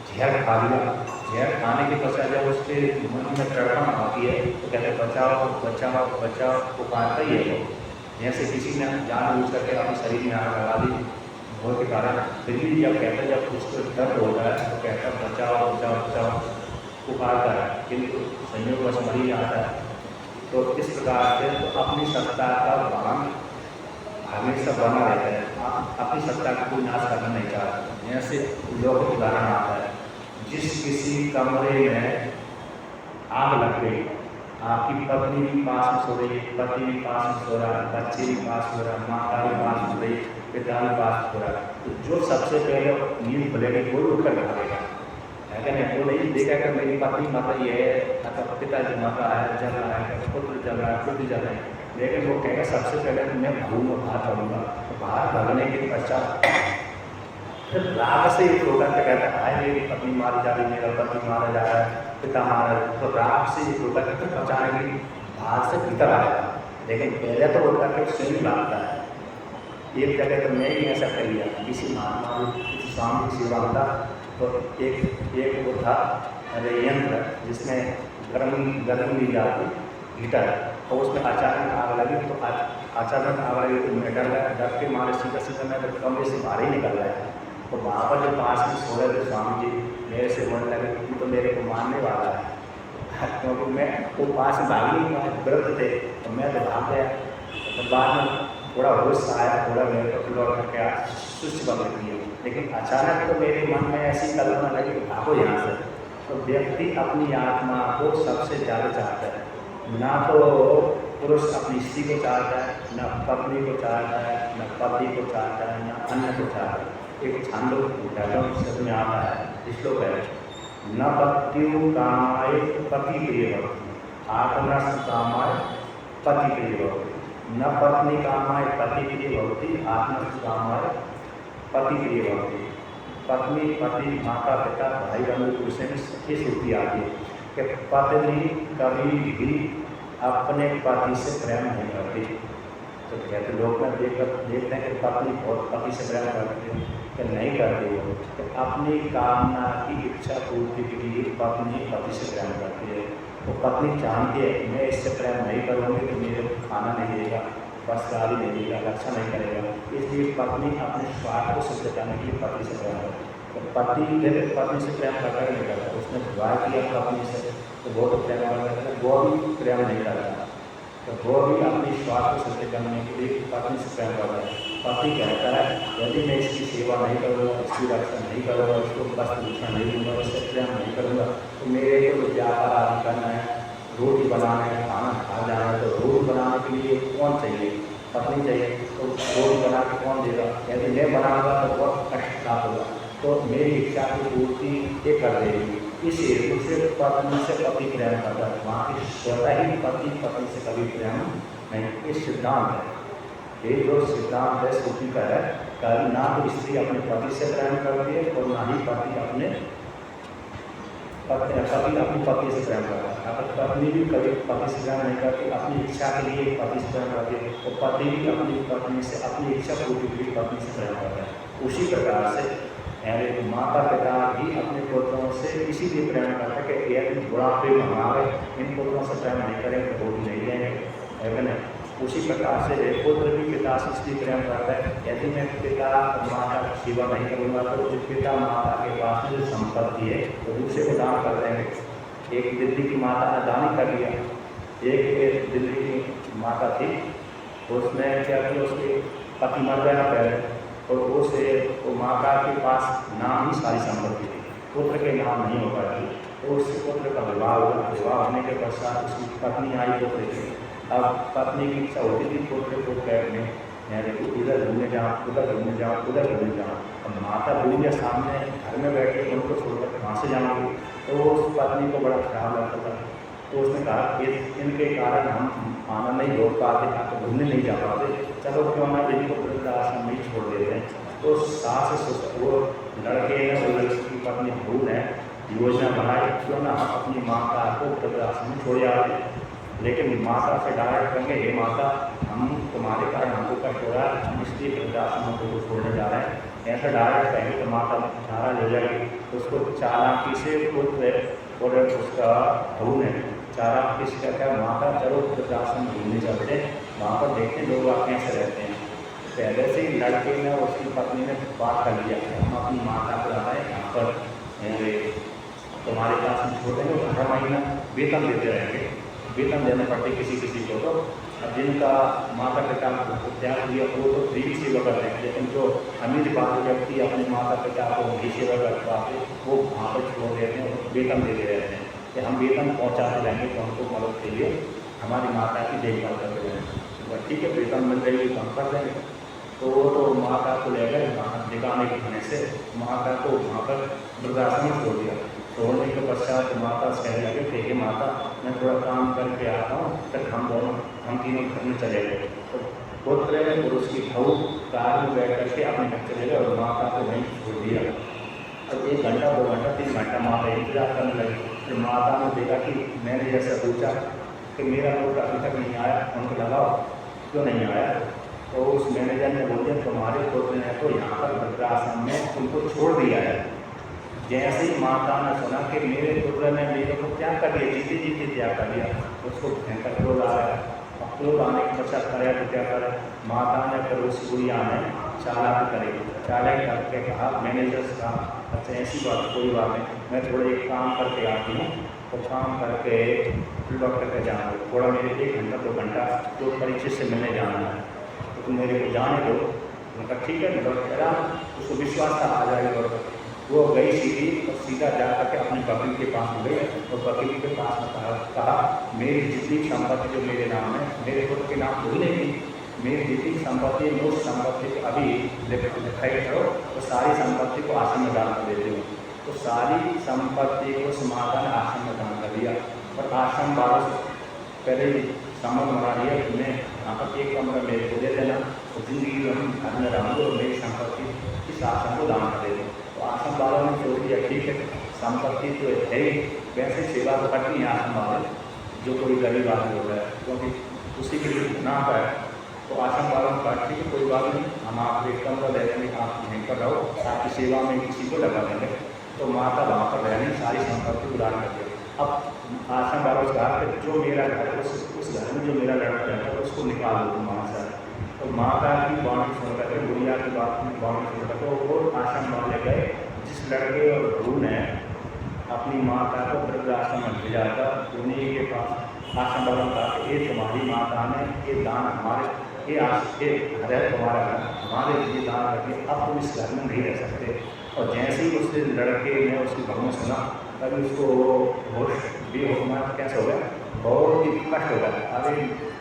जहर खा लिया। जहर खाने के पश्चात जब उसके मन में तड़पण आती है तो कहते हैं बचाओ बचाओ बचाओ, पुकारता ही है वो। जैसे किसी ने जानबूझ करके अपने शरीर में आग लगा दी भोर के कारण, फिर भी जब कहता है, जब उसको दर्द होता है तो कहता है बचाओ बचाओ बचाओ, पुकारता है, किंतु संयोगवश मर ही जाता है। तो इस प्रकार से तो अपनी सत्ता का भान हमेशा बना रहता है, अपनी सत्ता का कोई नाश करना नहीं चाहता। जैसे लोग उदाहरण आता है, जिस किसी कमरे में आग लग गई, आपकी पत्नी भी पास में सो रही है, पति भी पास में सो रहा है, बच्चे भी पास हो रहा है, माता भी पास हो रही, पिता भी पास हो रहा है, तो जो सबसे पहले नींद खुलेगी कोई उठकर भागेगा, है क्या नहीं? वो नहीं देखेगा मेरी पत्नी मर रही है, अथवा पिताजी मर रहा है, जल रहा है, पुत्र जल रहा है, पुत्री जल रही है, लेकिन वो कहेगा सबसे पहले मैं भागूंगा, बाहर भागूंगा। तो बाहर भागने के पश्चात फिर राग से एक होकर के कहता है हाय मेरी पत्नी मारी जा रही है, मेरा पति मारा जा रहा है, पिता मारा रहा है, तो राग से एक होकर के बचाने के लिए बाहर से भीतर आएगा। लेकिन पहले तो होकर के स्वयं भागता है। एक जगह तो मैं ही ऐसा कर लिया, किसी महात्मा किसी स्वामी की सेवा था, तो एक वो था यंत्र जिसमें गर्म ली जाती हीटर, और उसमें अचानक आग लगी, तो अचानक आग लगी तो मैं डर के मारे सीधा मैं तो कमरे से बाहर ही निकल गया। तो वहाँ पर जो पास में सो रहे थे स्वामी जी, मेरे से बोलने लगे तू तो मेरे को मारने वाला है, क्योंकि मैं वो पास में भाग नहीं व्रत थे, तो मैं तो भाग गया। तो बाद में थोड़ा होश आया, थोड़ा मेरे को लौट करके आया, सुस्त बन गई। लेकिन अचानक तो मेरे मन में ऐसी कल्पना लगी भागो यहाँ से। तो व्यक्ति अपनी आत्मा को सबसे ज़्यादा चाहता है, ना तो पुरुष अपनी स्त्री को चाहता है, न पत्नी को चाहता है, न पति को चाहता है, न अन्य को चाहता है। एक छांदोग्य में आता है, श्लोक है, न पत्यु कामाय पति प्रिय भक्ति, आत्मनष्ट कामाय पति प्रिय भक्ति, न पत्नी कामाय पति प्रिय भक्ति, आत्मनष्ट कामाय पति प्रिय भक्ति। पत्नी पति माता पिता भाई बंधु पुरुषों में सखी श्रुति आती है कि पत्नी कभी भी अपने पति से प्रेम नहीं करती। तो कहते लोग में देखते हैं कि पत्नी बहुत पति से प्रेम करती है कि नहीं करती हो, तो अपनी कामना की इच्छा पूर्ति के लिए पत्नी पति से प्रेम करती है। तो पत्नी जानती है मैं इससे प्रेम नहीं करूँगी तो मेरे को खाना नहीं देगा, वस्त्रादि नहीं देगा, रक्षा नहीं करेगा, इसलिए पत्नी अपने स्वार्थ को सिद्ध करने के लिए पति से प्रेम करती है। तो पति पत्नी से प्रेम करता नहीं करता, उसने विवाह किया पत्नी से तो वो तो प्रेम करता है, वो भी प्रेम नहीं करता, तो वो भी अपनी स्वार्थ को सिद्ध करने के लिए पत्नी से प्रेम करता है। पति कहता है यदि मैं इसकी सेवा नहीं करूँगा, इसकी रक्षा नहीं करूँगा, इसको वस्त्र भूषण नहीं दूँगा, इससे प्रेम नहीं करूँगा, तो मेरे को व्यापार आदि करना है, रोटी बनाना है, खाना खा जाना है, तो रोटी बनाने के लिए कौन चाहिए? पत्नी चाहिए। तो रोटी बना के कौन देगा? यदि मैं बनाऊँगा तो बहुत कष्ट प्राप्त होगा, तो मेरी इच्छा की पूर्ति ये कर देगी। इस हेतु से पत्नी से पति प्रेम करता है, वहाँ की स्वतः ही पति पत्नी से कभी प्रेम नहीं। ये सिद्धांत है, ये जो सिद्धांत है श्रुति का है, कभी ना तो स्त्री अपने पति से प्रेम करती है और ना ही पति अपनी पत्नी से प्रेम करता है। अगर पत्नी भी कभी पति से प्रेम नहीं करती, अपनी इच्छा के लिए पति से प्रेम करती है, तो पति भी अपनी पत्नी से अपनी इच्छा पूर्ति के लिए पत्नी से प्रेम करता है। उसी प्रकार से माता पिता भी अपने पुत्रों से इसीलिए प्रेम करते हैं कि यदि बुढ़ापे में हमारे इन पुत्रों से प्रेम नहीं करेंगे तो रोटी नहीं देंगे, है ना? उसी प्रकार से पुत्र भी पिता से इसलिए प्रेम करता है, यदि मैं पिता माता की सेवा नहीं करूँगा तो जो पिता माता के पास में जो संपत्ति है वो दूसरे को दान कर देंगे। एक दिल्ली की माता ने दान ही कर दिया, एक दिल्ली की माता थी, उसने क्या किया, उसके पति मर गया पहले, और उसे वो माता के पास नाम ही सारी संपत्ति थी, पुत्र के नाम नहीं हो पाया थी, तो उससे पुत्र का विवाह हुआ। विवाह होने के पश्चात उसकी पत्नी आई पुत्र की। अब पत्नी की इच्छा होती थी पुत्र को कहने इधर घूमने जाओ, उधर घूमने जाओ, उधर घूमने जाओ। अब माता दूल्हे सामने घर में बैठे उनको छोड़कर कहाँ से जाएंगे, तो उस पत्नी को बड़ा खराब लगता था। तो उसने कहा कि इनके कारण हम आनंद नहीं भोग पाते, तो घूमने नहीं जा पाते, चलो क्यों ना इनको वृद्धाश्रम में छोड़ देते हैं। तो सास वो लड़के हैं, वो लड़की की पत्नी भूल है, योजना बनाई क्यों ना हम अपनी माता को वृद्धाश्रम में छोड़ आते हैं। लेकिन माता से डायरेक्ट कहेंगे, हे माता, हम तुम्हारे कारण हमको कष्ट हो रहा है, हम इसलिए वृद्धाश्रम को छोड़ने जा रहे हैं, ऐसा डायरेक्ट कहेंगे तो माता नाराज हो जाएगी। तो उसको चालाकी से पुत्र और उसका भून है, चालाकी से कहता है, माता चलो वृद्धाश्रम घूमने चलते हैं, वहाँ पर देखते हैं लोग आप कैसे रहते हैं। पहले से ही लड़के ने उसकी पत्नी ने बात कर लिया कि हम अपनी माता को लाए यहाँ पर तुम्हारे पास में छोड़ देंगे, हर महीना वेतन देते रहेंगे, वेतन देने पड़ते किसी किसी को। तो अब जिनका माता पिता को त्याग दिया वो तो फ्री सेवा कर रहे हैं, लेकिन जो अमीर बात व्यक्ति अपने माता पिता को नहीं सेवा कर पाते वो वहाँ पर छोड़ देते हैं, वेतन देते रहते हैं कि हम वेतन पहुँचाते रहेंगे तो हमको मदद के लिए हमारी माता की देखभाल करते रहेंगे। ठीक है, वेतन मिल रही है तो हम कर देंगे। तो वो तो माता को लेकर दिखाने के खाने से माता को वहाँ पर वृद्धाश्रम में छोड़ दिया। छोड़ने के पश्चात माता से कहने लगे, ठीक है माता, मैं थोड़ा काम करके आता हूँ, फिर हम तीनों घर में चले गए। तो पुत्र और उसकी बहू कार में बैठ करके अपने घर चले गए और माता को वहीं छोड़ दिया। अब 1 घंटा 2 घंटा 3 घंटा माता इंतजार करने लगी। फिर माता ने देखा कि मैंने जैसा पूछा कि मेरा पुत्र अभी तक नहीं आया, उनको लगाओ क्यों नहीं आया। तो उस मैनेजर ने बोल दिया, तुम्हारे पुत्र ने तो यहाँ पर वृद्धाश्रम में उनको छोड़ दिया है। जैसे ही माता ने सुना कि मेरे पुत्र ने मेरे को क्या कर दिया, जीते जीते क्या कर दिया, उसको भयंकर क्रोध आ रहा है। अब क्रोध आने के पश्चात करे तो क्या करे, माता ने फिर उस गुड़िया ने चालाक करेगी, चालाक करके कहा मैनेजर से कहा, अच्छा ऐसी बात कोई बात नहीं, मैं थोड़ा एक काम करके आती हूँ, तो काम करके डॉक्टर के जाना है, थोड़ा मेरे 1 घंटा 2 घंटा जो परिचित से मिलने जाना है, तो तुम मेरे को जाने दो। उनका ठीक है, डॉक्टर उसको विश्वास था आ जाएगा डॉक्टर। वो गई सीधी और सीधा जा करके अपने वकील के पास में गई और वकील के पास में कहा मेरी जितनी संपत्ति जो मेरे नाम है, मेरे पुत्र के नाम भूल नहीं, मेरी जितनी संपत्ति उस संपत्ति को अभी लिखाई करो तो सारी संपत्ति को आश्रम में दान कर देते हो। तो सारी संपत्ति को समाधान आश्रम में दान कर दिया और आश्रम वालों पहले ही संबंध बना लिया, तुम्हें यहाँ पर 1 कमरा मेरे को दे देना और जिंदगी में हम घर में रहूँगे और मेरी संपत्ति इस आश्रम को दान कर देते। तो आश्रम वालों ने सोच लिया ठीक है, संपत्ति तो है ही, वैसे सेवा तो करनी है आश्रम वाले, जो कोई गरीब आदमी हो रहा है क्योंकि उसी के लिए ना पाए। तो आश्रम वालों ने कहा ठीक है कोई बात नहीं, हम आपको 1 कमरा दे देंगे, आप यहीं पर रहो, आपकी सेवा में किसी को लगा देंगे। तो माता वहाँ पर रहने सारी संपत्ति को दान कर दिया। अब आश्रम वालों से कहा कि जो मेरा घर उस घर में जो मेरा लड़का रहता है उसको निकाल दो तुम वहाँ से। तो माता की बाणी सुन करके, गुड़िया की बात में बाणी सुन करके वो आश्रम वाले गए। जिस लड़के और बहू ने अपनी माता को वृद्धाश्रम में भेजा था, उन्हीं के पास आश्रम वालों ने कहा कि ये तुम्हारी माता ने ये दान हमारे ये घर है तुम्हारा घर, हमारे लिए दान करके अब तुम इस घर में नहीं रह सकते। और जैसे ही उस लड़के ने उसकी बहू ने सुना तभी उसको होश बेहोश कैसे हो गया, बहुत ही कष्ट हो गया। अरे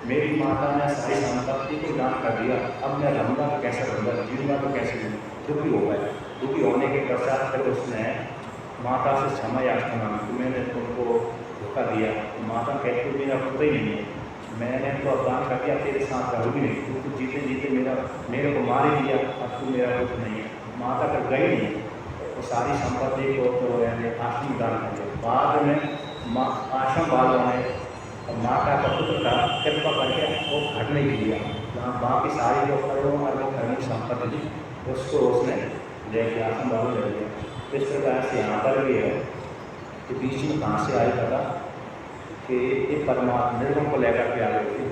मेरी माता ने सारी संपत्ति को दान कर दिया, अब मैं रहूँगा तो कैसे रहूँगा, जीऊँगा तो कैसे जीऊँ, दुखी हो गया। दुखी होने के पश्चात फिर उसने माता से क्षमा याचना मांगी, मैंने तुमको धोखा दिया। माता कहती मेरा पुत्र ही नहीं है, मैंने तो अब दान कर दिया, तेरे साथ रहूँगी नहीं, तू जीते जीते मेरे को मार ही दिया, अब तू मेरा पुत्र नहीं है। माता कर गई नहीं, तो सारी संपत्ति को तो आश्रम दान कर दिया। बाद में आश्रम वालों ने माता का पुत्र था कृपा करके वो घर नहीं दिया, बाकी सारी जो करोड़ों अरबों की संपत्ति थी उसको उसने ले लिया, आश्रम वालों ले लिया। इस प्रकार से यहाँ पर भी है कि बीच में कहाँ से आई पता कि ये परमात्मा निर्गुण को लेकर के आ गए थे।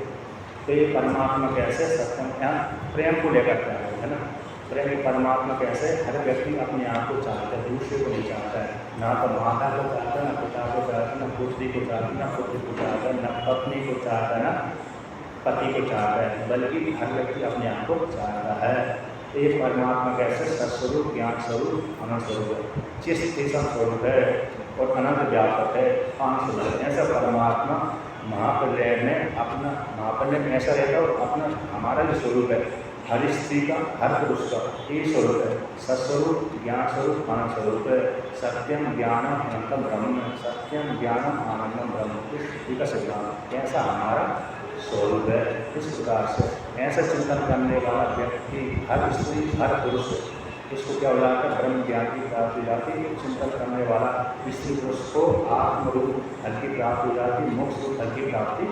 तो ये परमात्मा कैसे सत्यम यहाँ प्रेम को लेकर के आ गए है ना। प्रेम परमात्मा कैसे हर व्यक्ति अपने आप को चाहता है, दूसरे को नहीं चाहता है, ना तो माता को चाहता है, ना पिता को चाहता है, ना पुत्री को चाहता है, ना पुत्र को चाहता है, ना पत्नी को चाहता है, ना पति को चाहता है, बल्कि हर व्यक्ति अपने आप को चाहता है। ये परमात्मा कैसे सत्स्वरूप, ज्ञान स्वरूप, अनंत स्वरूप है, चित्त स्वरूप है और अनंत व्यापक है, आनंद स्वरूप है। ऐसा परमात्मा महाप्रलय में अपना महाप्रलय में ऐसा रहता है और अपना हमारा जो स्वरूप है हर स्त्री का हर पुरुष का एक स्वरूप है, सत्स्वरूप, ज्ञान स्वरूप, आनंद स्वरूप है। सत्यम ज्ञानम अनंतम ब्रह्म, सत्यम ज्ञानम आनंदम ब्रह्म, इसी का सिद्धांत। ऐसा हमारा स्वरूप है। इस प्रकार से ऐसा चिंतन करने वाला व्यक्ति, हर स्त्री हर पुरुष, इसको क्या हो जाता है, ब्रह्म ज्ञान की प्राप्ति हो जाती है। चिंतन करने वाला स्त्री पुरुष को आत्मरूप फल की प्राप्ति हो जाती है, मोक्ष रूप फल की प्राप्ति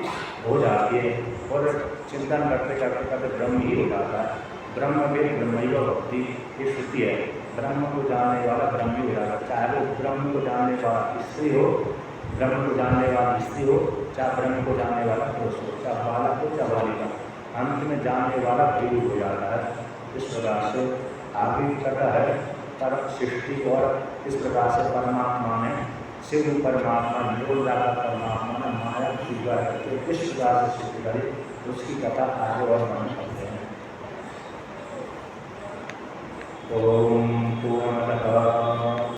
हो जाती है। और चिंतन करते करते करते ब्रह्म ही हो जाता है। ब्रह्म में ब्रह्मैव भक्ति, ये श्रुति है। ब्रह्म को जानने वाला ब्रह्म ही हो जाता है, चाहे वो ब्रह्म को जानने वाला स्त्री हो, ब्रह्म को जानने वाला स्त्री हो, चाहे ब्रह्म को जानने वाला पुरुष हो, चाहे बालक हो चाहे बालिका, अंत में जानने वाला प्रयोग हो जाता है। इस प्रकार से आगे कहता है पर सृष्टि, और इस प्रकार से परमात्मा ने शिव परमात्मा निर्गुण परमात्मा ने माया स्वीकार करके इस प्रकार से सृष्टि करी, उसकी कथा आगे और वर्णन करते हैं। ओम पूर्णतः